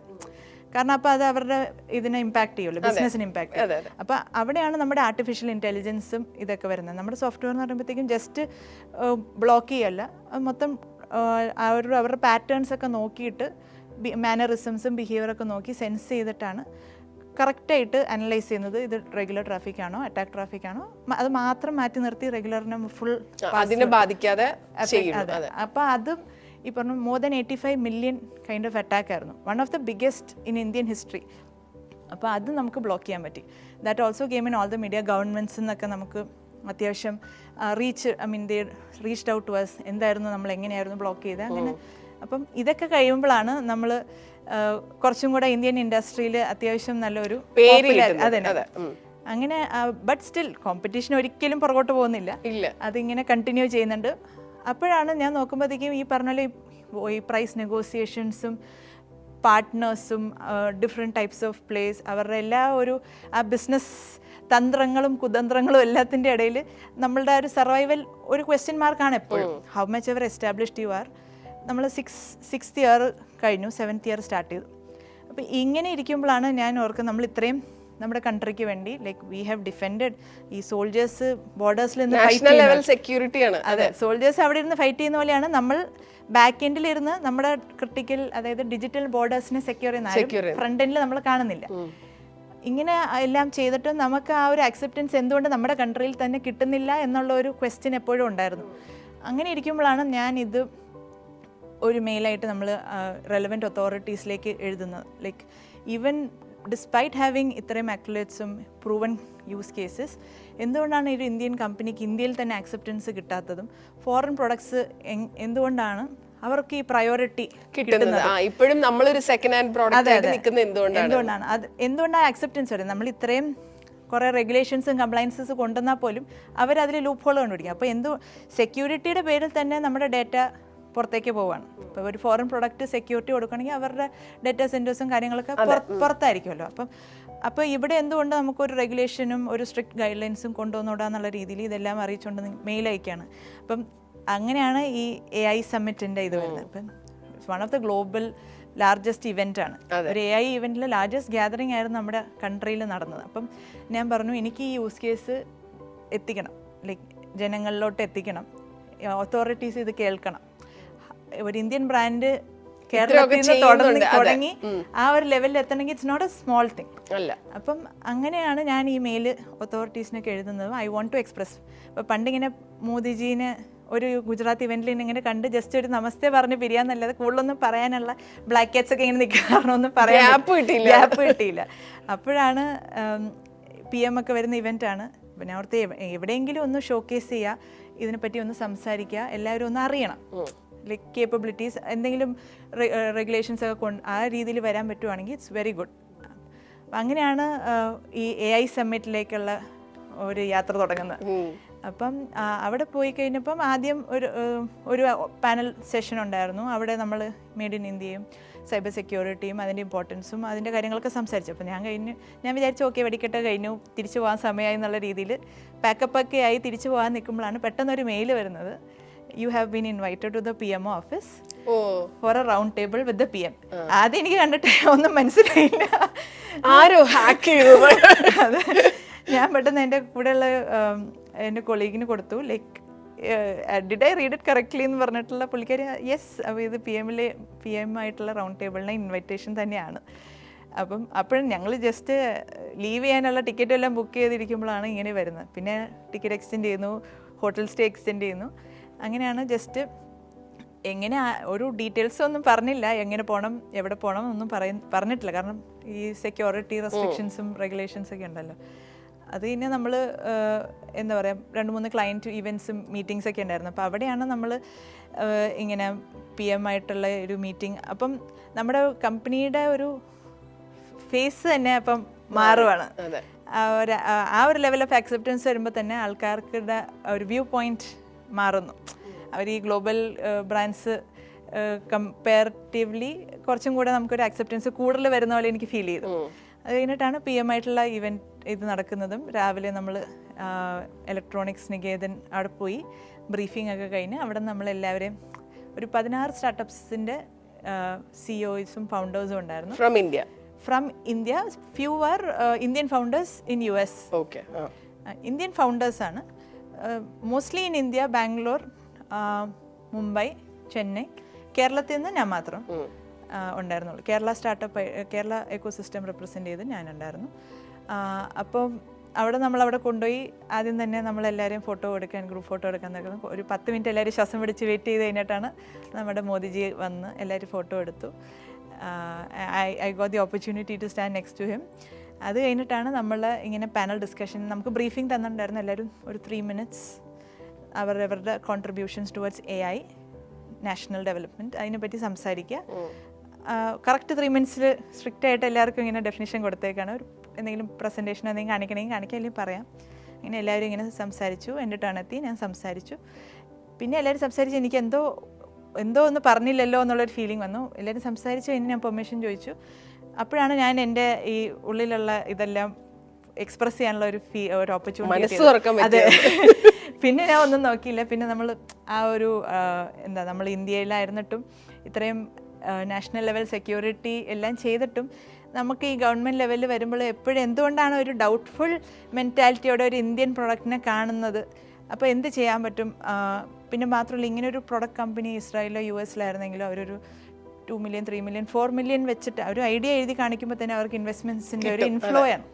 കാരണം അപ്പോൾ അത് അവരുടെ ഇതിനെ ഇമ്പാക്ട് ചെയ്യുമല്ലോ, ബിസിനസ്സിന് ഇമ്പാക്ട് ചെയ്യും. അപ്പോൾ അവിടെയാണ് നമ്മുടെ ആർട്ടിഫിഷ്യൽ ഇൻ്റലിജൻസും ഇതൊക്കെ വരുന്നത്. നമ്മുടെ സോഫ്റ്റ്വെയർ എന്ന് പറയുമ്പോഴത്തേക്കും ജസ്റ്റ് ബ്ലോക്ക് ചെയ്യല്ല, മൊത്തം അവരുടെ പാറ്റേൺസ് ഒക്കെ നോക്കിയിട്ട് മാനറിസംസും ബിഹേവിയറൊക്കെ നോക്കി സെൻസ് ചെയ്തിട്ടാണ് കറക്റ്റായിട്ട് അനലൈസ് ചെയ്യുന്നത്. ഇത് റെഗുലർ ട്രാഫിക് ആണോ അറ്റാക്ക് ട്രാഫിക് ആണോ, അത് മാത്രം മാറ്റി നിർത്തി റെഗുലറിനെ ഫുൾ അതിനെ ബാധിക്കാതെ. അപ്പോൾ അതും ഈ പറഞ്ഞു more than 85 million kind of attack ആയിരുന്നു. One of the biggest in Indian history. അപ്പോൾ അത് നമുക്ക് ബ്ലോക്ക് ചെയ്യാൻ പറ്റി. That also came in all the media. ഗവൺമെൻറ്റ്സിൽ നിന്നൊക്കെ നമുക്ക് അത്യാവശ്യം they reached out to us. എന്തായിരുന്നു, നമ്മൾ എങ്ങനെയായിരുന്നു ബ്ലോക്ക് ചെയ്തത്, അങ്ങനെ. അപ്പം ഇതൊക്കെ കഴിയുമ്പോഴാണ് നമ്മൾ കുറച്ചും കൂടെ ഇന്ത്യൻ ഇൻഡസ്ട്രിയിൽ അത്യാവശ്യം നല്ലൊരു പേര്. അതെ അങ്ങനെ. ബട്ട് സ്റ്റിൽ കോമ്പറ്റീഷൻ ഒരിക്കലും പുറകോട്ട് പോകുന്നില്ല, അതിങ്ങനെ കണ്ടിന്യൂ ചെയ്യുന്നുണ്ട്. അപ്പോഴാണ് ഞാൻ നോക്കുമ്പോഴത്തേക്കും ഈ പറഞ്ഞ പോലെ ഈ പ്രൈസ് നെഗോസിയേഷൻസും പാർട്ട്നേഴ്സും ഡിഫറെൻറ്റ് ടൈപ്സ് ഓഫ് പ്ലേസ് അവരുടെ എല്ലാ ഒരു ആ ബിസിനസ് തന്ത്രങ്ങളും കുതന്ത്രങ്ങളും എല്ലാത്തിൻ്റെ ഇടയിൽ നമ്മളുടെ ഒരു സർവൈവൽ ഒരു ക്വസ്റ്റ്യൻ മാർക്കാണ് എപ്പോഴും. How much ever established you are. നമ്മൾ 6th ഇയർ കഴിഞ്ഞു, 7th ഇയർ സ്റ്റാർട്ട് ചെയ്തു. അപ്പോൾ ഇങ്ങനെ ഇരിക്കുമ്പോഴാണ് ഞാൻ ഓർക്കുന്നത് നമ്മൾ ഇത്രയും നമ്മുടെ കൺട്രിക്ക് വേണ്ടി ലൈക്ക് വി ഹാവ് ഡിഫെൻഡഡ്. ഈ സോൾജേഴ്സ് ബോർഡേഴ്സിൽ നിന്ന് സെക്യൂരിറ്റിയാണ്. അതെ, സോൾജേഴ്സ് അവിടെ ഇരുന്ന് ഫൈറ്റ് ചെയ്യുന്ന പോലെയാണ് നമ്മൾ ബാക്ക് എൻഡിൽ ഇരുന്ന് നമ്മുടെ ക്രിട്ടിക്കൽ അതായത് ഡിജിറ്റൽ ബോർഡേഴ്സിനെ സെക്യൂർ ചെയ്യുന്ന ഫ്രണ്ട് എൻഡിൽ നമ്മൾ കാണുന്നില്ല. ഇങ്ങനെ എല്ലാം ചെയ്തിട്ട് നമുക്ക് ആ ഒരു അക്സെപ്റ്റൻസ് എന്തുകൊണ്ട് നമ്മുടെ കൺട്രിയിൽ തന്നെ കിട്ടുന്നില്ല എന്നുള്ള ഒരു ക്വസ്റ്റ്യൻ എപ്പോഴും ഉണ്ടായിരുന്നു. അങ്ങനെ ഇരിക്കുമ്പോഴാണ് ഞാൻ ഇത് ഒരു മെയിലായിട്ട് നമ്മൾ റെലവൻറ്റ് അതോറിറ്റീസിലേക്ക് എഴുതുന്നത്. ലൈക്ക് ഈവൻ ഡിസ്പൈറ്റ് ഹാവിങ് ഇത്രയും അക്യുലേറ്റ്സും പ്രൂവൻ യൂസ് കേസസ്, എന്തുകൊണ്ടാണ് ഒരു ഇന്ത്യൻ കമ്പനിക്ക് ഇന്ത്യയിൽ തന്നെ ആക്സെപ്റ്റൻസ് കിട്ടാത്തതും ഫോറിൻ പ്രൊഡക്ട്സ് എന്തുകൊണ്ടാണ് അവർക്ക് ഈ പ്രയോറിറ്റി കിട്ടുന്നത്? ഇപ്പോഴും നമ്മളൊരു സെക്കൻഡ് ഹാൻഡ് പ്രോഡക്റ്റ് ആയിട്ട് നിൽക്കുന്നത് എന്തുകൊണ്ടാണ് എന്തുകൊണ്ടാണ് ആക്സെപ്റ്റൻസ് വരുന്നത്? നമ്മൾ ഇത്രയും കുറേ റെഗുലേഷൻസും കംപ്ലയൻസസ് കൊണ്ടുവന്നാൽ പോലും അവരതിൽ ലൂപ്പ് ഹോൾ കണ്ടുപിടിക്കും. അപ്പോൾ സെക്യൂരിറ്റിയുടെ പേരിൽ തന്നെ നമ്മുടെ ഡേറ്റ പുറത്തേക്ക് പോവാണ്. ഇപ്പോൾ ഒരു ഫോറിൻ പ്രൊഡക്റ്റ് സെക്യൂരിറ്റി കൊടുക്കുകയാണെങ്കിൽ അവരുടെ ഡേറ്റാ സെൻറ്റേഴ്സും കാര്യങ്ങളൊക്കെ പുറത്തായിരിക്കുമല്ലോ. അപ്പോൾ ഇവിടെ എന്തുകൊണ്ട് നമുക്കൊരു റെഗുലേഷനും ഒരു സ്ട്രിക്റ്റ് ഗൈഡ് ലൈൻസും കൊണ്ടുവന്നോടാന്നുള്ള രീതിയിൽ ഇതെല്ലാം അറിയിച്ചുകൊണ്ട് മെയിൽ അയക്കുകയാണ്. അപ്പം അങ്ങനെയാണ് ഈ AI സമ്മിറ്റിൻ്റെ ഇത് വരുന്നത്. അപ്പം one of the global largest event ആണ്. ഒരു AI ഇവൻറ്റിൽ ലാർജസ്റ്റ് ഗ്യാതറിംഗ് ആയിരുന്നു നമ്മുടെ കൺട്രിയിൽ നടന്നത്. അപ്പം ഞാൻ പറഞ്ഞു, എനിക്ക് ഈ യൂസ് കേസ് എത്തിക്കണം, ലൈക്ക് ജനങ്ങളിലോട്ട് എത്തിക്കണം, അതോറിറ്റീസ് ഇത് കേൾക്കണം. ഒരു ഇന്ത്യൻ ബ്രാൻഡ് കേരളത്തിൽ നിന്ന് തുടങ്ങി ആ ഒരു ലെവലിൽ എത്തണമെങ്കിൽ it's not a small thing അല്ല. അപ്പം അങ്ങനെയാണ് ഞാൻ ഈ മെയിൽ അതോറിറ്റീസിനൊക്കെ എഴുതുന്നത്. I want to express. അപ്പോൾ പണ്ടിങ്ങനെ മോദിജീനെ ഒരു ഗുജറാത്ത് ഇവൻറ്റിൽ ഇങ്ങനെ കണ്ട് ജസ്റ്റ് ഒരു നമസ്തേ പറഞ്ഞ് പിരിയാന്നല്ലാതെ കൂടുതലൊന്നും പറയാനുള്ള ബ്ലാക്ക് ക്യാറ്റ്സ് ഒക്കെ ഇങ്ങനെ നിൽക്കാറൊന്നും പറയാൻ ഗ്യാപ്പ് കിട്ടിയില്ല. അപ്പോഴാണ് PM ഒക്കെ വരുന്ന ഇവൻ്റാണ്. അപ്പം ഞാൻ ഓർത്ത് എവിടെയെങ്കിലും ഒന്ന് ഷോക്കേസ് ചെയ്യുക, ഇതിനെപ്പറ്റി ഒന്ന് സംസാരിക്കുക, എല്ലാവരും ഒന്ന് അറിയണം. ലൈക്ക് കേപ്പബിലിറ്റീസ് എന്തെങ്കിലും റെഗുലേഷൻസ് ഒക്കെ ആ രീതിയിൽ വരാൻ പറ്റുവാണെങ്കിൽ ഇറ്റ്സ് വെരി ഗുഡ്. അങ്ങനെയാണ് ഈ AI സമ്മിറ്റിലേക്കുള്ള ഒരു യാത്ര തുടങ്ങുന്നത്. അപ്പം അവിടെ പോയി കഴിഞ്ഞപ്പം ആദ്യം ഒരു പാനൽ സെഷൻ ഉണ്ടായിരുന്നു. അവിടെ നമ്മൾ മെയ്ഡ് ഇൻ ഇന്ത്യയും സൈബർ സെക്യൂരിറ്റിയും അതിൻ്റെ ഇമ്പോർട്ടൻസും അതിൻ്റെ കാര്യങ്ങളൊക്കെ സംസാരിച്ചു. അപ്പോൾ ഞാൻ വിചാരിച്ചു ഓക്കെ വെടിക്കെട്ട് കഴിഞ്ഞു, തിരിച്ചു പോകാൻ സമയമായി എന്നുള്ള രീതിയിൽ പാക്കപ്പൊക്കെ ആയി തിരിച്ചു പോകാൻ നിൽക്കുമ്പോഴാണ് പെട്ടെന്നൊരു മെയിൽ വരുന്നത്. You have been invited to the PMO office for a round table with the PM. ആദ്യം എനിക്ക് കണ്ടിട്ട് ഒന്നും മനസ്സിലായില്ല, ആരോ ഹാക്ക് ചെയ്തു. ഞാൻ പെട്ടെന്ന് എൻ്റെ കൂടെയുള്ള എൻ്റെ കൊളീഗിന് കൊടുത്തു. Like did I read it correctly എന്ന് പറഞ്ഞിട്ടുള്ള പുള്ളിക്കാരി യെസ്, അപ്പോൾ ഇത് PM ആയിട്ടുള്ള റൗണ്ട് ടേബിളിൻ്റെ ഇൻവിറ്റേഷൻ തന്നെയാണ്. അപ്പോഴും ഞങ്ങൾ ജസ്റ്റ് ലീവ് ചെയ്യാനുള്ള ടിക്കറ്റ് എല്ലാം ബുക്ക് ചെയ്തിരിക്കുമ്പോഴാണ് ഇങ്ങനെ വരുന്നത്. പിന്നെ ടിക്കറ്റ് എക്സ്റ്റെൻഡ് ചെയ്യുന്നു, ഹോട്ടൽ സ്റ്റേ എക്സ്റ്റെൻഡ് ചെയ്യുന്നു. അങ്ങനെയാണ് ജസ്റ്റ് എങ്ങനെ ഒരു ഡീറ്റെയിൽസ് ഒന്നും പറഞ്ഞില്ല, എങ്ങനെ പോകണം എവിടെ പോകണം ഒന്നും പറഞ്ഞിട്ടില്ല. കാരണം ഈ സെക്യൂരിറ്റി റെസ്ട്രിക്ഷൻസും റെഗുലേഷൻസും ഒക്കെ ഉണ്ടല്ലോ. അത് പിന്നെ നമ്മൾ എന്താ പറയുക, 2-3 ക്ലയൻറ്റ് ഈവൻറ്റ്സും മീറ്റിങ്സൊക്കെ ഉണ്ടായിരുന്നു. അപ്പോൾ അവിടെയാണ് നമ്മൾ ഇങ്ങനെ PM ആയിട്ടുള്ള ഒരു മീറ്റിംഗ്. അപ്പം നമ്മുടെ കമ്പനിയുടെ ഒരു ഫേസ് തന്നെ അപ്പം മാറുവാണ്. ആ ഒരു ലെവൽ ഓഫ് അക്സെപ്റ്റൻസ് വരുമ്പോൾ തന്നെ ആൾക്കാർക്കുടെ ഒരു വ്യൂ പോയിന്റ് മാറുന്നു. അവർ ഈ ഗ്ലോബൽ ബ്രാൻഡ്സ് കമ്പാരിറ്റീവ്ലി കുറച്ചും കൂടെ നമുക്കൊരു അക്സെപ്റ്റൻസ് കൂടുതൽ വരുന്ന പോലെ എനിക്ക് ഫീൽ ചെയ്തു. അത് കഴിഞ്ഞിട്ടാണ് PM ആയിട്ടുള്ള ഇവൻറ്റ് ഇത് നടക്കുന്നതും. രാവിലെ നമ്മൾ ഇലക്ട്രോണിക്സ് നികേതൻ അവിടെ പോയി ബ്രീഫിംഗ് ഒക്കെ കഴിഞ്ഞ് അവിടെ നമ്മളെല്ലാവരെയും ഒരു 16 സ്റ്റാർട്ടപ്സിൻ്റെ CEOസും ഫൗണ്ടേഴ്സും ഉണ്ടായിരുന്നു. From India few are Indian founders in US. Indian ഫൗണ്ടേഴ്സാണ് mostly in India, Bangalore, Mumbai, Chennai. കേരളത്തിൽ നിന്ന് ഞാൻ മാത്രം ഉണ്ടായിരുന്നുള്ളൂ. കേരള എക്കോസിസ്റ്റം റെപ്രസെൻ്റ് ചെയ്ത് ഞാനുണ്ടായിരുന്നു. അപ്പം നമ്മളവിടെ കൊണ്ടുപോയി ആദ്യം തന്നെ നമ്മളെല്ലാവരെയും ഗ്രൂപ്പ് ഫോട്ടോ എടുക്കാൻ നിൽക്കുന്നു. ഒരു 10 മിനിറ്റ് എല്ലാവരും ശ്വാസം പിടിച്ച് വെയിറ്റ് ചെയ്ത് കഴിഞ്ഞിട്ടാണ് നമ്മുടെ മോദിജി വന്ന് എല്ലാവരും ഫോട്ടോ എടുത്തു. I got the opportunity to stand next to him. അത് കഴിഞ്ഞിട്ടാണ് നമ്മൾ ഇങ്ങനെ പാനൽ ഡിസ്കഷൻ, നമുക്ക് ബ്രീഫിംഗ് തന്നിട്ടുണ്ടായിരുന്നു. എല്ലാവരും ഒരു 3 minutes അവരുടെ contributions towards AI national development അതിനെപ്പറ്റി സംസാരിക്കുക. കറക്റ്റ് 3 minutes സ്ട്രിക്റ്റ് ആയിട്ട് എല്ലാവർക്കും ഇങ്ങനെ ഡെഫിനിഷൻ കൊടുത്തേക്കാണ്. ഒരു എന്തെങ്കിലും പ്രസൻറ്റേഷൻ എന്തെങ്കിലും കാണിക്കണമെങ്കിൽ അല്ലെങ്കിൽ പറയാം. ഇങ്ങനെ എല്ലാവരും ഇങ്ങനെ സംസാരിച്ചു. എൻ്റെ ടേണെത്തി ഞാൻ സംസാരിച്ചു. പിന്നെ എല്ലാവരും സംസാരിച്ച് എനിക്ക് എന്തോ ഒന്ന് പറഞ്ഞില്ലല്ലോ എന്നുള്ളൊരു ഫീലിംഗ് വന്നു. എല്ലാവരും സംസാരിച്ച് കഴിഞ്ഞ് ഞാൻ പെർമിഷൻ ചോദിച്ചു. അപ്പോഴാണ് ഞാൻ എൻ്റെ ഈ ഉള്ളിലുള്ള ഇതെല്ലാം എക്സ്പ്രസ് ചെയ്യാനുള്ള ഒരു ഓപ്പർച്യൂണിറ്റി. അതെ. പിന്നെ ഞാൻ ഒന്നും നോക്കിയില്ല. പിന്നെ നമ്മൾ നമ്മൾ ഇന്ത്യയിലായിരുന്നിട്ടും ഇത്രയും നാഷണൽ ലെവൽ സെക്യൂരിറ്റി എല്ലാം ചെയ്തിട്ടും നമുക്ക് ഈ ഗവൺമെൻറ് ലെവലിൽ വരുമ്പോൾ എപ്പോഴും എന്തുകൊണ്ടാണ് ഒരു ഡൗട്ട്ഫുൾ മെൻറ്റാലിറ്റിയോടെ ഒരു ഇന്ത്യൻ പ്രൊഡക്റ്റിനെ കാണുന്നത്? അപ്പോൾ എന്ത് ചെയ്യാൻ പറ്റും? പിന്നെ മാത്രമല്ല, ഇങ്ങനൊരു പ്രൊഡക്റ്റ് കമ്പനി ഇസ്രായേലിലോ US-ലായിരുന്നെങ്കിലോ അവരൊരു 2 million 3 million 4 million വെച്ചിട്ട് ഒരു ഐഡിയ എഴുതി കാണിക്കുമ്പോൾ തന്നെ അവർക്ക് ഇൻവെസ്റ്റ്മെൻറ്റ്സിൻ്റെ ഒരു ഇൻഫ്ലോ ആണ്.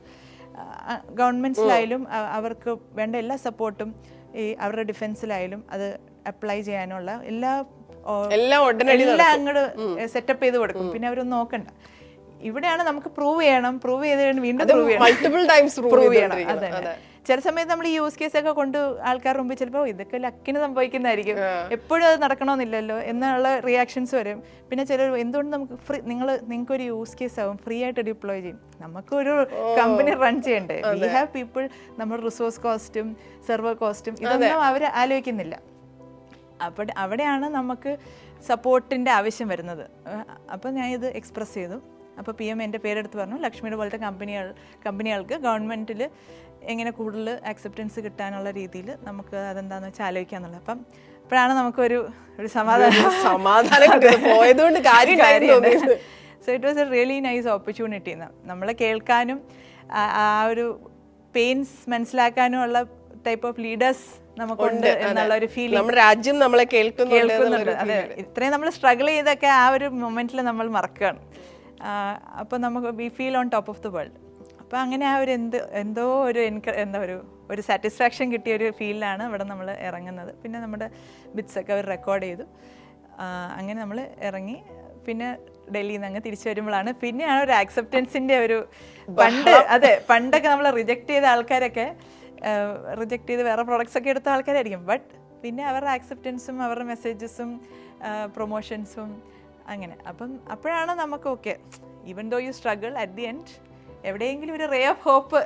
ഗവൺമെൻറ്റ്സിലായാലും അവർക്ക് വേണ്ട എല്ലാ സപ്പോർട്ടും ഈ അവരുടെ ഡിഫൻസിലായാലും അത് അപ്ലൈ ചെയ്യാനുള്ള എല്ലാ എല്ലാം ഉടനടി എല്ലാം അങ്ങോട്ട് സെറ്റപ്പ് ചെയ്ത് കൊടുക്കും, പിന്നെ അവരൊന്നും നോക്കണ്ട. ഇവിടെയാണ് നമുക്ക് പ്രൂവ് ചെയ്യണം, പ്രൂവ് ചെയ്ത് വീണ്ടും മൾട്ടിപ്പിൾ ടൈംസ് പ്രൂവ് ചെയ്യണം. അതെ, ചില സമയത്ത് നമ്മൾ ഈ യൂസ് കേസ് ഒക്കെ കൊണ്ട് ആൾക്കാരുടെ മുമ്പിൽ ചിലപ്പോൾ ഇതൊക്കെ ലക്കിന് സംഭവിക്കുന്നതായിരിക്കും, എപ്പോഴും അത് നടക്കണമെന്നില്ലല്ലോ എന്നുള്ള റിയാക്ഷൻസ് വരും. പിന്നെ ചിലർ എന്തുകൊണ്ട് നമുക്ക് നിങ്ങൾക്ക് ഒരു യൂസ് കേസ് ആവും, ഫ്രീ ആയിട്ട് ഡിപ്ലോയ് ചെയ്യും. നമുക്കൊരു കമ്പനി റൺ ചെയ്യണ്ടേ, വി ഹാവ് പീപ്പിൾ, നമ്മുടെ റിസോഴ്സ് കോസ്റ്റും സെർവർ കോസ്റ്റും ഇതൊന്നും അവർ ആലോചിക്കുന്നില്ല. അപ്പോൾ അവിടെയാണ് നമുക്ക് സപ്പോർട്ടിൻ്റെ ആവശ്യം വരുന്നത്. അപ്പോൾ ഞാൻ ഇത് എക്സ്പ്രസ് ചെയ്തു. അപ്പോൾ PM എൻ്റെ പേരെടുത്ത് പറഞ്ഞു, ലക്ഷ്മിയുടെ പോലത്തെ കമ്പനികൾക്ക് ഗവൺമെൻറ്റിൽ എങ്ങനെ കൂടുതൽ ആക്സെപ്റ്റൻസ് കിട്ടാനുള്ള രീതിയിൽ നമുക്ക് അതെന്താണെന്ന് വെച്ചാൽ ആലോചിക്കാന്നുള്ളത്. അപ്പം അപ്പോഴാണ് നമുക്കൊരു സമാധാനം പോയതുകൊണ്ട് so it was A really nice opportunity. നമ്മളെ കേൾക്കാനും ആ ഒരു പെയിൻസ് മനസ്സിലാക്കാനും ഉള്ള ടൈപ്പ് ഓഫ് ലീഡേഴ്സ് നമുക്കുണ്ട് എന്നുള്ള ഒരു ഫീലിംഗ്. നമ്മുടെ രാജ്യം നമ്മളെ കേൾക്കുന്നുണ്ട്. അതെ, ഇത്രയും നമ്മൾ സ്ട്രഗിൾ ചെയ്തൊക്കെ ആ ഒരു മൊമെന്റിൽ നമ്മൾ മറക്കുകയാണ്. അപ്പോൾ നമുക്ക് we feel on top of the world. അപ്പോൾ അങ്ങനെ ആ ഒരു എന്തോ ഒരു സാറ്റിസ്ഫാക്ഷൻ കിട്ടിയ ഒരു ഫീലിലാണ് ഇവിടെ നമ്മൾ ഇറങ്ങുന്നത്. പിന്നെ നമ്മുടെ ബിറ്റ്സൊക്കെ അവർ റെക്കോർഡ് ചെയ്തു. അങ്ങനെ നമ്മൾ ഇറങ്ങി. പിന്നെ ഡൽഹിയിൽ നിന്ന് അങ്ങ് തിരിച്ചു വരുമ്പോഴാണ് പിന്നെയാണ് ഒരു ആക്സെപ്റ്റൻസിൻ്റെ ഒരു പണ്ടൊക്കെ നമ്മൾ റിജക്റ്റ് ചെയ്ത ആൾക്കാരൊക്കെ റിജക്റ്റ് ചെയ്ത് വേറെ പ്രോഡക്റ്റ്സ് ഒക്കെ എടുത്ത ആൾക്കാരായിരിക്കും. ബട്ട് പിന്നെ അവരുടെ ആക്സെപ്റ്റൻസും അവരുടെ മെസ്സേജസും പ്രൊമോഷൻസും അങ്ങനെ. അപ്പം അപ്പോഴാണ് നമുക്ക് okay, even though you struggle, at the end എവിടെയെങ്കിലും ഒരു റേ ഓഫ് ഹോപ്പ്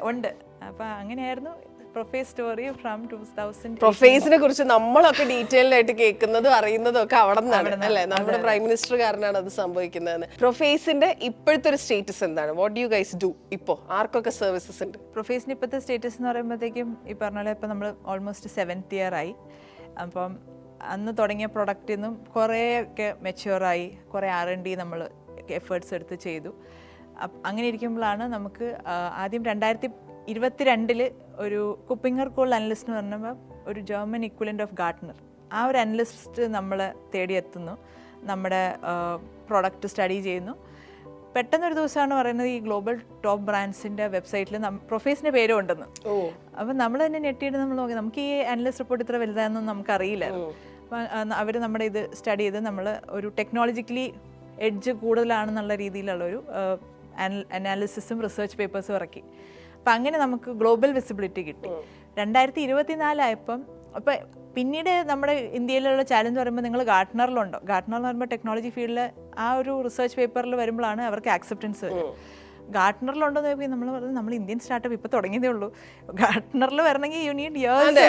ഉണ്ട്. അപ്പം അങ്ങനെയായിരുന്നു പ്രൊഫേസ് സ്റ്റോറി ഫ്രം 2000. പ്രൊഫേസിനെ കുറിച്ച് നമ്മളൊക്കെ ഡീറ്റെയിൽഡ് ആയിട്ട് കേൾക്കുന്നതും അറിയുന്നതും ഒക്കെ അവിടെ നിന്നാണ് അല്ലേ? നമ്മുടെ പ്രൈം മിനിസ്റ്റർ കാരനാണ് അത് സംഭവിക്കുന്നതെന്ന്. പ്രൊഫേസിന്റെ ഇപ്പോഴത്തെ ഒരു സ്റ്റേറ്റസ് എന്താണ്? What do you guys do? ഇപ്പോൾ ആർക്കൊക്കെ സർവീസസ് ഉണ്ട് പ്രൊഫേസിന്? ഇപ്പോഴത്തെ സ്റ്റേറ്റസ് എന്ന് പറയുമ്പോഴത്തേക്കും ഈ പറഞ്ഞ പോലെ ഇപ്പം നമ്മൾ ഓൾമോസ്റ്റ് 7th year ആയി. അപ്പം അന്ന് തുടങ്ങിയ പ്രൊഡക്റ്റിൽ നിന്നും കുറേയൊക്കെ മെച്യൂറായി, കുറേ R&D നമ്മൾ എഫേർട്സ് എടുത്ത് ചെയ്തു. അങ്ങനെ ഇരിക്കുമ്പോഴാണ് നമുക്ക് ആദ്യം 2022 ഒരു കുപ്പിങ്ങർ കോൾ അനലിസ്റ്റ് എന്ന് പറഞ്ഞപ്പോൾ ഒരു ജർമ്മൻ ഇക്വലൻ്റ് ഓഫ് ഗാർട്ട്നർ, ആ ഒരു അനലിസ്റ്റ് നമ്മളെ തേടിയെത്തുന്നു, നമ്മുടെ പ്രോഡക്റ്റ് സ്റ്റഡി ചെയ്യുന്നു. പെട്ടെന്നൊരു ദിവസമാണ് പറയുന്നത് ഈ ഗ്ലോബൽ ടോപ്പ് ബ്രാൻഡ്സിൻ്റെ വെബ്സൈറ്റിൽ പ്രൊഫേസിൻ്റെ പേരും ഉണ്ടെന്ന്. അപ്പം നമ്മൾ തന്നെ ഞെട്ടിയിട്ട് നമ്മൾ നോക്കി, നമുക്ക് ഈ അനലിസ്റ്റ് റിപ്പോർട്ട് ഇത്ര വലുതാണെന്നൊന്നും നമുക്കറിയില്ലായിരുന്നു. അപ്പം അവർ നമ്മുടെ ഇത് സ്റ്റഡി ചെയ്ത് നമ്മൾ ഒരു ടെക്നോളജിക്കലി എഡ്ജ് കൂടുതലാണെന്നുള്ള രീതിയിലുള്ളൊരു അനാലിസിസും റിസർച്ച് പേപ്പേഴ്സും ഇറക്കി. അപ്പം അങ്ങനെ നമുക്ക് ഗ്ലോബൽ വിസിബിലിറ്റി കിട്ടി. 2024 ആയപ്പം അപ്പം പിന്നീട് നമ്മുടെ ഇന്ത്യയിലുള്ള ചാലഞ്ച് പറയുമ്പോൾ നിങ്ങൾ ഗാർട്ട്നറിലുണ്ടോ? ഗാർട്ട്നർ എന്ന് പറയുമ്പോൾ ടെക്നോളജി ഫീൽഡിൽ ആ ഒരു റിസർച്ച് പേപ്പറിൽ വരുമ്പോഴാണ് അവർക്ക് ആക്സെപ്റ്റൻസ് വരും. ഗാർട്ട്നറിലുണ്ടോ എന്ന് ചോദിക്കുമ്പോൾ നമ്മൾ പറയുന്നത് നമ്മൾ ഇന്ത്യൻ സ്റ്റാർട്ടപ്പ് ഇപ്പോൾ തുടങ്ങിയതേ ഉള്ളൂ. ഗാർട്ട്നറിൽ വരണമെങ്കിൽ you need years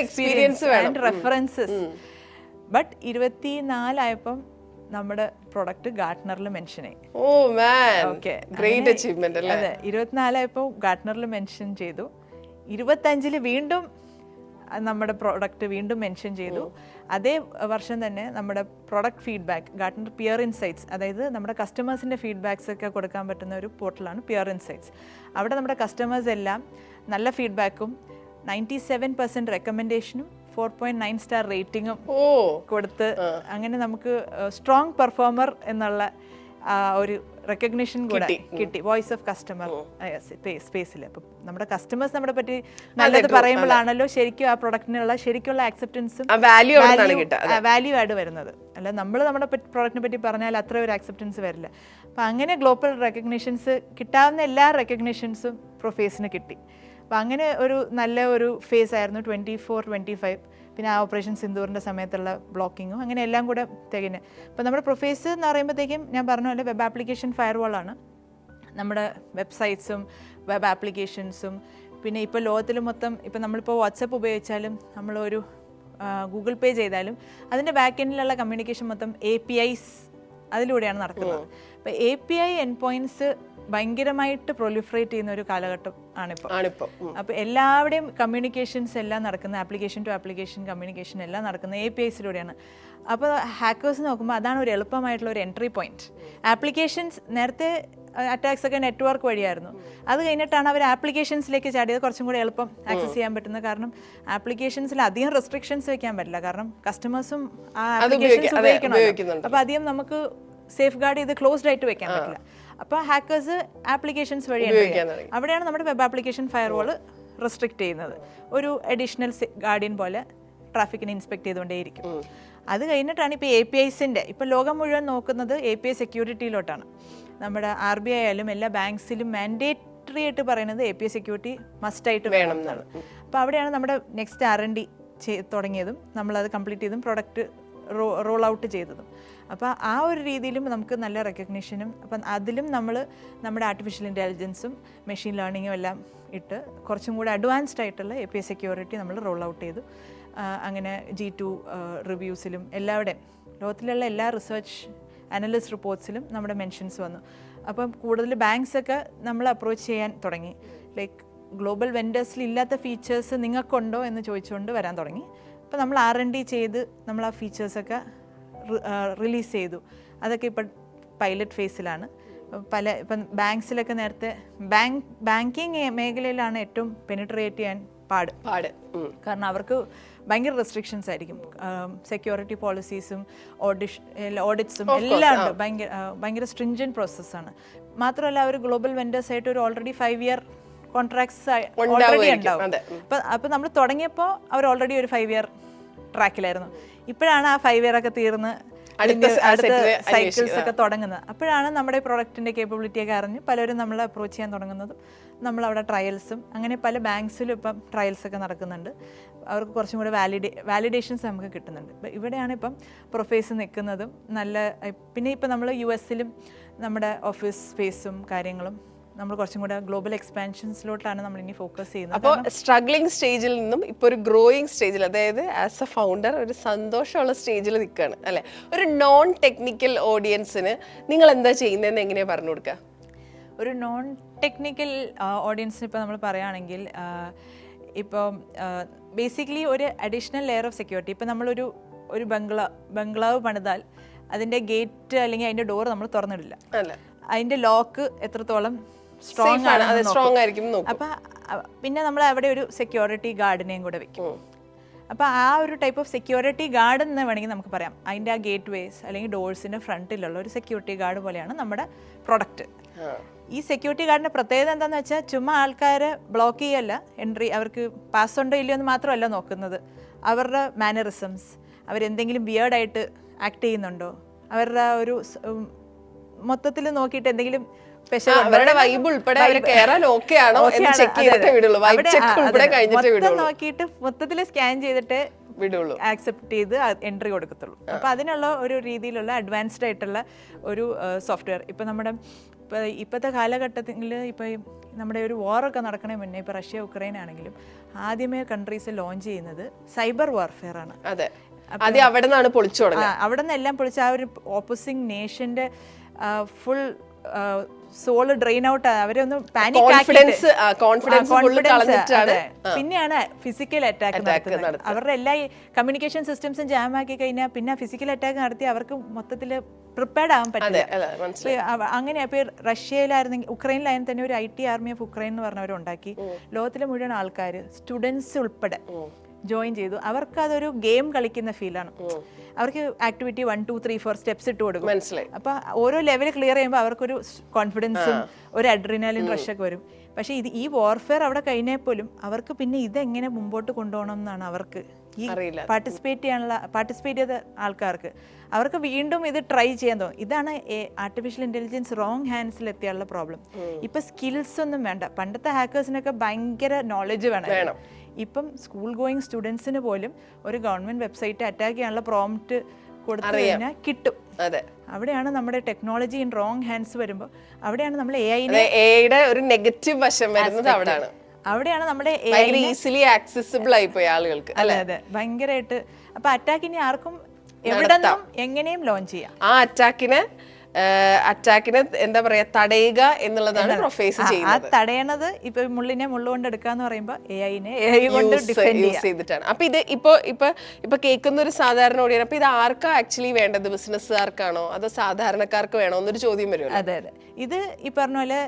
experience and references. But 2024 ആയപ്പം നമ്മുടെ പ്രൊഡക്റ്റ് ഗാർട്ട്നറിൽ മെൻഷൻ ആയി. ഓക്കെ, ഗ്രേറ്റ് അച്ചീവ്മെന്റ് അല്ലേ? അതെ, 2024 ആയപ്പോൾ ഗാർട്ട്നറിൽ മെൻഷൻ ചെയ്തു. 2025 വീണ്ടും നമ്മുടെ പ്രോഡക്റ്റ് വീണ്ടും മെൻഷൻ ചെയ്തു. അതേ വർഷം തന്നെ നമ്മുടെ product feedback Gartner peer insights, അതായത് നമ്മുടെ കസ്റ്റമേഴ്സിൻ്റെ ഫീഡ്ബാക്സ് ഒക്കെ കൊടുക്കാൻ പറ്റുന്ന ഒരു പോർട്ടലാണ് പിയർ ഇൻസൈറ്റ്സ്. അവിടെ നമ്മുടെ കസ്റ്റമേഴ്സ് എല്ലാം നല്ല ഫീഡ്ബാക്കും 97% റെക്കമെൻഡേഷനും 4.9 സ്റ്റാർ റേറ്റിംഗും കൊടുത്ത് അങ്ങനെ നമുക്ക് സ്ട്രോങ് പെർഫോമർ എന്നുള്ള ഒരു റെക്കഗ്നിഷൻ കൂടെ കിട്ടി, വോയിസ് ഓഫ് കസ്റ്റമർ സ്പേസിൽ. അപ്പം നമ്മുടെ കസ്റ്റമേഴ്സ് നമ്മളെ പറ്റി നല്ലത് പറയുമ്പോഴാണല്ലോ ശരിക്കും ആ പ്രൊഡക്റ്റിനുള്ള ശരിക്കുള്ള ആക്സെപ്റ്റൻസും വാല്യൂ ആഡ് വരുന്നത്. അല്ല നമ്മൾ നമ്മുടെ പ്രൊഡക്റ്റിനെ പറ്റി പറഞ്ഞാൽ അത്ര ഒരു ആക്സെപ്റ്റൻസ് വരില്ല. അപ്പം അങ്ങനെ ഗ്ലോബൽ റെക്കഗ്നിഷൻസ് കിട്ടാവുന്ന എല്ലാ റെക്കഗ്നിഷൻസും പ്രൊഫേസിന് കിട്ടി. അപ്പം അങ്ങനെ ഒരു നല്ല ഒരു ഫേസ് ആയിരുന്നു 24-25. പിന്നെ ആ ഓപ്പറേഷൻ സിന്ദൂറിൻ്റെ സമയത്തുള്ള ബ്ലോക്കിങ്ങും അങ്ങനെ എല്ലാം കൂടെ തികഞ്ഞ്. അപ്പോൾ നമ്മുടെ പ്രൊഫേസ് എന്ന് പറയുമ്പോഴത്തേക്കും ഞാൻ പറഞ്ഞ പോലെ വെബ് ആപ്ലിക്കേഷൻ ഫയർവാളാണ്. നമ്മുടെ വെബ്സൈറ്റ്സും വെബ് ആപ്ലിക്കേഷൻസും പിന്നെ ഇപ്പോൾ ലോകത്തിൽ മൊത്തം ഇപ്പോൾ നമ്മളിപ്പോൾ വാട്സപ്പ് ഉപയോഗിച്ചാലും നമ്മളൊരു ഗൂഗിൾ പേ ചെയ്താലും അതിൻ്റെ ബാക്ക് എൻഡിലുള്ള കമ്മ്യൂണിക്കേഷൻ മൊത്തം APIs അതിലൂടെയാണ് നടക്കുന്നത്. അപ്പോൾ API എൻഡ് പോയിൻറ്റ്സ് ഭയങ്കരമായിട്ട് പ്രൊലിഫറേറ്റ് ചെയ്യുന്ന ഒരു കാലഘട്ടം ആണിപ്പോൾ. അപ്പോൾ എല്ലാവരുടെയും കമ്മ്യൂണിക്കേഷൻസ് എല്ലാം നടക്കുന്ന ആപ്ലിക്കേഷൻ ടു ആപ്ലിക്കേഷൻ കമ്മ്യൂണിക്കേഷൻ എല്ലാം നടക്കുന്ന APIസിലൂടെയാണ്. അപ്പോൾ ഹാക്കേഴ്സ് നോക്കുമ്പോൾ അതാണ് ഒരു എളുപ്പമായിട്ടുള്ള ഒരു എൻട്രി പോയിന്റ്. ആപ്ലിക്കേഷൻസ് നേരത്തെ അറ്റാക്സ് ഒക്കെ നെറ്റ്വർക്ക് വഴിയായിരുന്നു. അത് കഴിഞ്ഞിട്ടാണ് അവർ ആപ്ലിക്കേഷൻസിലേക്ക് ചാടിയത്, കുറച്ചും കൂടി എളുപ്പം ആക്സസ് ചെയ്യാൻ പറ്റുന്നത്. കാരണം ആപ്ലിക്കേഷൻസിൽ അധികം റെസ്ട്രിക്ഷൻസ് വെക്കാൻ പറ്റില്ല, കാരണം കസ്റ്റമേഴ്സും ആ ആപ്ലിക്കേഷൻസ് ഉപയോഗിക്കണം. അപ്പോൾ അധികം നമുക്ക് സേഫ് ഗാർഡ് ചെയ്ത് ക്ലോസ്ഡ് ആയിട്ട് വെക്കാൻ പറ്റില്ല. അപ്പോൾ ഹാക്കേഴ്സ് ആപ്ലിക്കേഷൻസ് വഴിയാണ്, അവിടെയാണ് നമ്മുടെ വെബ് ആപ്ലിക്കേഷൻ ഫയർവാൾ റെസ്ട്രിക്റ്റ് ചെയ്യുന്നത്. ഒരു അഡീഷണൽ ഗാർഡിയൻ പോലെ ട്രാഫിക്കിനെ ഇൻസ്പെക്ട് ചെയ്തുകൊണ്ടേയിരിക്കും. അത് കഴിഞ്ഞിട്ടാണ് ഇപ്പോൾ APIസിൻ്റെ ഇപ്പോൾ ലോകം മുഴുവൻ നോക്കുന്നത് API സെക്യൂരിറ്റിയിലോട്ടാണ്. നമ്മുടെ RBI ആയാലും എല്ലാ ബാങ്ക്സിലും മാൻഡേറ്ററി ആയിട്ട് പറയുന്നത് API സെക്യൂരിറ്റി മസ്റ്റായിട്ട് വേണം എന്നാണ്. അപ്പോൾ അവിടെയാണ് നമ്മുടെ നെക്സ്റ്റ് R&D തുടങ്ങിയതും നമ്മളത് കംപ്ലീറ്റ് ചെയ്തും പ്രൊഡക്റ്റ് റോൾ ഔട്ട് ചെയ്തതും. അപ്പോൾ ആ ഒരു രീതിയിലും നമുക്ക് നല്ല റെക്കഗ്നിഷനും, അപ്പം അതിലും നമ്മൾ നമ്മുടെ ആർട്ടിഫിഷ്യൽ ഇൻ്റലിജൻസും മെഷീൻ ലേണിങ്ങും എല്ലാം ഇട്ട് കുറച്ചും കൂടി അഡ്വാൻസ്ഡ് ആയിട്ടുള്ള API സെക്യൂരിറ്റി നമ്മൾ റോൾ ഔട്ട് ചെയ്തു. അങ്ങനെ G2 റിവ്യൂസിലും എല്ലാവിടെയും ലോകത്തിലുള്ള എല്ലാ റിസർച്ച് അനലിസ്റ്റ് റിപ്പോർട്ട്സിലും നമ്മുടെ മെൻഷൻസ് വന്നു. അപ്പം കൂടുതൽ ബാങ്ക്സൊക്കെ നമ്മൾ അപ്രോച്ച് ചെയ്യാൻ തുടങ്ങി. ലൈക്ക് ഗ്ലോബൽ വെൻഡേഴ്സിൽ ഇല്ലാത്ത ഫീച്ചേഴ്സ് നിങ്ങൾക്കുണ്ടോ എന്ന് ചോദിച്ചുകൊണ്ട് വരാൻ തുടങ്ങി. അപ്പോൾ നമ്മൾ R&D ചെയ്ത് നമ്മൾ ആ ഫീച്ചേഴ്സൊക്കെ റിലീസ് ചെയ്തു. അതൊക്കെ ഇപ്പം പൈലറ്റ് ഫേസിലാണ്. ഇപ്പം ബാങ്ക്സിലൊക്കെ നേരത്തെ ബാങ്കിങ് മേഖലയിലാണ് ഏറ്റവും പെനിട്രേറ്റ് ചെയ്യാൻ പാട്. കാരണം അവർക്ക് ഭയങ്കര റെസ്ട്രിക്ഷൻസ് ആയിരിക്കും. സെക്യൂരിറ്റി പോളിസീസും ഓഡിറ്റ്സും എല്ലാം ഉണ്ട്. ഭയങ്കര സ്ട്രിഞ്ചൻറ്റ് പ്രോസസ്സാണ്. മാത്രമല്ല അവർ ഗ്ലോബൽ വെൻഡേഴ്സായിട്ട് ഒരു ഓൾറെഡി 5 year കോൺട്രാക്ട്സ് ഓൾറെഡി ഉണ്ടാവും. അപ്പം നമ്മൾ തുടങ്ങിയപ്പോൾ അവർ ഓൾറെഡി ഒരു 5 year ട്രാക്കിലായിരുന്നു. ഇപ്പോഴാണ് ആ 5 year ഒക്കെ തീർന്ന് അടുത്ത സൈക്കിൾസ് ഒക്കെ തുടങ്ങുന്നത്. അപ്പോഴാണ് നമ്മുടെ പ്രൊഡക്റ്റിൻ്റെ കേപ്പബിലിറ്റിയൊക്കെ അറിഞ്ഞ് പലരും നമ്മളെ അപ്രോച്ച് ചെയ്യാൻ തുടങ്ങുന്നതും. നമ്മളവിടെ ട്രയൽസും അങ്ങനെ പല ബാങ്ക്സിലും ഇപ്പം ട്രയൽസൊക്കെ നടക്കുന്നുണ്ട്. അവർക്ക് കുറച്ചും കൂടെ വാലിഡേഷൻസ് നമുക്ക് കിട്ടുന്നുണ്ട്. ഇപ്പം ഇവിടെയാണ് ഇപ്പം പ്രൊഫൈസ് നിൽക്കുന്നതും നല്ല. പിന്നെ ഇപ്പം നമ്മൾ US-ലും നമ്മുടെ ഓഫീസ് സ്പേസും കാര്യങ്ങളും നമ്മൾ കുറച്ചും കൂടെ ഗ്ലോബൽ എക്സ്പാൻഷൻസിലോട്ടാണ് നമ്മൾ ഇനി ഫോക്കസ് ചെയ്യുന്നത്. അപ്പോൾ സ്ട്രഗ്ലിംഗ് സ്റ്റേജിൽ നിന്നും ഇപ്പോൾ ഒരു ഗ്രോയിങ് സ്റ്റേജിൽ, അതായത് ആസ് എ ഫൗണ്ടർ ഒരു സന്തോഷമുള്ള സ്റ്റേജിൽ നിൽക്കുകയാണ് അല്ലേ? ഒരു നോൺ ടെക്നിക്കൽ ഓഡിയൻസിന് നിങ്ങൾ എന്താ ചെയ്യുന്നതെന്ന് എങ്ങനെയാണ് പറഞ്ഞു കൊടുക്കുക? ഒരു നോൺ ടെക്നിക്കൽ ഓഡിയൻസിന് ഇപ്പോൾ നമ്മൾ പറയുകയാണെങ്കിൽ ഇപ്പം ബേസിക്കലി ഒരു അഡീഷണൽ ലെയർ ഓഫ് സെക്യൂരിറ്റി. ഇപ്പം നമ്മളൊരു ബംഗ്ലാവ് പണിതാൽ അതിൻ്റെ ഗേറ്റ് അല്ലെങ്കിൽ അതിൻ്റെ ഡോർ നമ്മൾ തുറന്നിടില്ല. അതിൻ്റെ ലോക്ക് എത്രത്തോളം സ്ട്രോങ് ആയിരിക്കും. അപ്പം പിന്നെ നമ്മൾ അവിടെ ഒരു സെക്യൂരിറ്റി ഗാർഡിനെയും കൂടെ വെക്കും. അപ്പോൾ ആ ഒരു ടൈപ്പ് ഓഫ് സെക്യൂരിറ്റി ഗാർഡ് എന്ന് വേണമെങ്കിൽ നമുക്ക് പറയാം. അതിൻ്റെ ആ ഗേറ്റ് വേസ് അല്ലെങ്കിൽ ഡോഴ്സിൻ്റെ ഫ്രണ്ടിലുള്ള ഒരു സെക്യൂരിറ്റി ഗാർഡ് പോലെയാണ് നമ്മുടെ പ്രൊഡക്റ്റ്. ഈ സെക്യൂരിറ്റി ഗാർഡിൻ്റെ പ്രത്യേകത എന്താണെന്ന് വെച്ചാൽ ചുമ്മാ ആൾക്കാരെ ബ്ലോക്ക് ചെയ്യല്ല, എൻട്രി അവർക്ക് പാസ് ഉണ്ടോ ഇല്ലയോ എന്ന് മാത്രമല്ല നോക്കുന്നത്. അവരുടെ മാനറിസംസ്, അവരെന്തെങ്കിലും വിയേർഡായിട്ട് ആക്ട് ചെയ്യുന്നുണ്ടോ, അവരുടെ ഒരു മൊത്തത്തിൽ നോക്കിയിട്ട് എന്തെങ്കിലും നോക്കിയിട്ട് മൊത്തത്തിൽ സ്കാൻ ചെയ്തിട്ട് ആക്സെപ്റ്റ് ചെയ്ത് എൻട്രി കൊടുക്കത്തുള്ളൂ. അപ്പോൾ അതിനുള്ള ഒരു രീതിയിലുള്ള അഡ്വാൻസ്ഡ് ആയിട്ടുള്ള ഒരു സോഫ്റ്റ്വെയർ. ഇപ്പം ഇപ്പോഴത്തെ കാലഘട്ടത്തിൽ ഇപ്പോൾ നമ്മുടെ ഒരു വാറൊക്കെ നടക്കണേ മുന്നേ ഇപ്പോൾ റഷ്യ ഉക്രൈൻ ആണെങ്കിലും ആദ്യമേ കൺട്രീസ് ലോഞ്ച് ചെയ്യുന്നത് സൈബർ വാർഫെയർ ആണ്. അവിടെ നിന്ന് എല്ലാം പൊളിച്ച് ആ ഒരു ഓപ്പോസിങ് നേഷന്റെ ഫുൾ സോള് ഡ്രെയിൻ ഔട്ട്, അവരെ ഒന്ന് പാനിക് പിന്നെയാണ് ഫിസിക്കൽ അറ്റാക്ക് നടത്തുന്നത്. അവരുടെ എല്ലാ കമ്മ്യൂണിക്കേഷൻ സിസ്റ്റംസും ജാം ആക്കി കഴിഞ്ഞാൽ പിന്നെ ഫിസിക്കൽ അറ്റാക്ക് നടത്തി അവർക്ക് മൊത്തത്തിൽ പ്രിപ്പയർഡ് ആവാൻ പറ്റില്ല. അങ്ങനെ അപ്പോൾ റഷ്യയിലായിരുന്നെങ്കിൽ ഉക്രൈനിലായിരുന്നു തന്നെ ഒരു IT ആർമി ഓഫ് ഉക്രൈൻ എന്ന് പറഞ്ഞവരുണ്ടാക്കി. ലോകത്തിലെ മുഴുവൻ ആൾക്കാർ സ്റ്റുഡൻസ് ഉൾപ്പെടെ ജോയിൻ ചെയ്തു. അവർക്ക് അതൊരു ഗെയിം കളിക്കുന്ന ഫീലാണ്. അവർക്ക് ആക്ടിവിറ്റി 1 2 3 4 സ്റ്റെപ്സ് ഇട്ട് കൊടുക്കും. അപ്പോൾ ഓരോ ലെവൽ ക്ലിയർ ചെയ്യുമ്പോൾ അവർക്കൊരു കോൺഫിഡൻസും ഒരു അഡ്രിനാലിൻ റഷൊക്കെ വരും. പക്ഷേ ഈ വാർഫെയർ അവിടെ കഴിഞ്ഞാൽ പോലും അവർക്ക് പിന്നെ ഇതെങ്ങനെ മുമ്പോട്ട് കൊണ്ടുപോകണം എന്നാണ് അവർക്ക് ഈ പാർട്ടിസിപ്പേറ്റ് ചെയ്ത ആൾക്കാർക്ക് അവർക്ക് വീണ്ടും ഇത് ട്രൈ ചെയ്യാൻ തോന്നും. ഇതാണ് ആർട്ടിഫിഷ്യൽ ഇൻ്റലിജൻസ് റോങ് ഹാൻഡ്സിൽ എത്തിയുള്ള പ്രോബ്ലം. ഇപ്പം സ്കിൽസ് ഒന്നും വേണ്ട. പണ്ടത്തെ ഹാക്കേഴ്സിനൊക്കെ ഭയങ്കര നോളജ് വേണം. ഇപ്പം സ്കൂൾ ഗോയിങ് സ്റ്റുഡൻസിന് പോലും ഒരു ഗവൺമെന്റ് വെബ്സൈറ്റ് അറ്റാക്ക് ചെയ്യാനുള്ള പ്രോംപ്റ്റ് കൊടുത്തു കഴിഞ്ഞാൽ കിട്ടും. അവിടെയാണ് നമ്മുടെ ടെക്നോളജി ഇൻ റോങ് ഹാൻഡ്സ് വരുമ്പോൾ അവിടെയാണ് നമ്മൾ എഐയുടെ ഒരു നെഗറ്റീവ് വശം വരുന്നത്. അവിടെയാണ് നമ്മുടെ ഈസിലി ആക്സസിബിൾ ആയി പോയി ആളുകൾക്ക്. അതെ ഭയങ്കരമായിട്ട്. അപ്പൊ അറ്റാക്കിനെ ആർക്കും എവിടെ നിന്നും എങ്ങനെയും ലോഞ്ച് ചെയ്യാം. ആ അറ്റാക്കിനെ എന്താ പറയാ തടയുക എന്നുള്ളതാണ് പ്രൊഫൈസ് ചെയ്യുന്നത്. തടയണത് ഇപ്പൊ മുള്ളിനെ മുള്ളുകൊണ്ട് എടുക്കാന്ന് പറയുമ്പോൾ AI കൊണ്ട് യൂസ് ചെയ്തിട്ടാണ്. അപ്പൊ ഇത് ഇപ്പൊ കേൾക്കുന്ന ഒരു സാധാരണ ഓഡിയൻസ്, അപ്പൊ ഇത് ആർക്കാ ആക്ച്വലി വേണ്ടത്? ബിസിനസ്സുകാർക്കാണോ അതോ സാധാരണക്കാർക്ക് വേണോ എന്നൊരു ചോദ്യം വരും. അതെ ഇത് ഈ പറഞ്ഞ പോലെ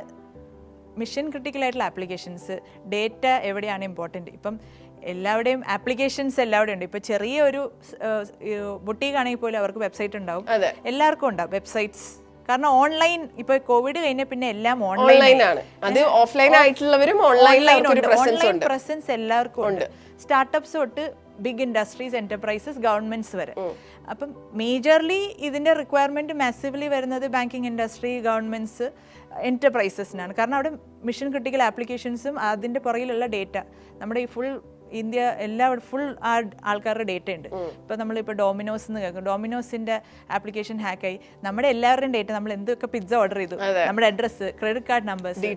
മിഷൻ ക്രിട്ടിക്കൽ ആയിട്ടുള്ള ആപ്ലിക്കേഷൻസ്, ഡേറ്റ എവിടെയാണ് ഇമ്പോർട്ടൻറ്റ്. ഇപ്പം എല്ലാവരുടെയും ആപ്ലിക്കേഷൻസ് എല്ലാവരുടെയും ഉണ്ട്. ഇപ്പൊ ചെറിയൊരു ബുട്ടീക്ക് ആണെങ്കിൽ പോലും അവർക്ക് വെബ്സൈറ്റ് ഉണ്ടാവും. എല്ലാവർക്കും ഉണ്ടാവും വെബ്സൈറ്റ്സ്. കാരണം ഓൺലൈൻ ഇപ്പൊ കോവിഡ് കഴിഞ്ഞ പിന്നെ എല്ലാം ഓൺലൈൻ ആണ്. ഓഫ്ലൈൻ ആയിട്ടുള്ളവരും ഓൺലൈൻ പ്രസൻസ് എല്ലാവർക്കും ഉണ്ട്. സ്റ്റാർട്ടപ്സ് തൊട്ട് ബിഗ് ഇൻഡസ്ട്രീസ്, എന്റർപ്രൈസസ്, ഗവൺമെന്റ്സ് വരെ. അപ്പം മേജർലി ഇതിന്റെ റിക്വയർമെന്റ് മാസീവ്ലി വരുന്നത് ബാങ്കിങ് ഇൻഡസ്ട്രി, ഗവൺമെന്റ്സ്, എന്റർപ്രൈസസിനാണ്. കാരണം അവിടെ മിഷൻ ക്രിട്ടിക്കൽ ആപ്ലിക്കേഷൻസും അതിന്റെ പുറകിലുള്ള ഡേറ്റ നമ്മുടെ ഈ ഫുൾ ഇന്ത്യ എല്ലാവരും ഫുൾ ആൾക്കാരുടെ ഡേറ്റ ഉണ്ട്. ഇപ്പം നമ്മളിപ്പോൾ ഡോമിനോസ് എന്ന് കേൾക്കും, ഡോമിനോസിന്റെ ആപ്ലിക്കേഷൻ ഹാക്കായി നമ്മുടെ എല്ലാവരുടെയും ഡേറ്റ, നമ്മൾ എന്തൊക്കെ പിസ്സ ഓർഡർ ചെയ്തു, നമ്മുടെ address, credit card numbers,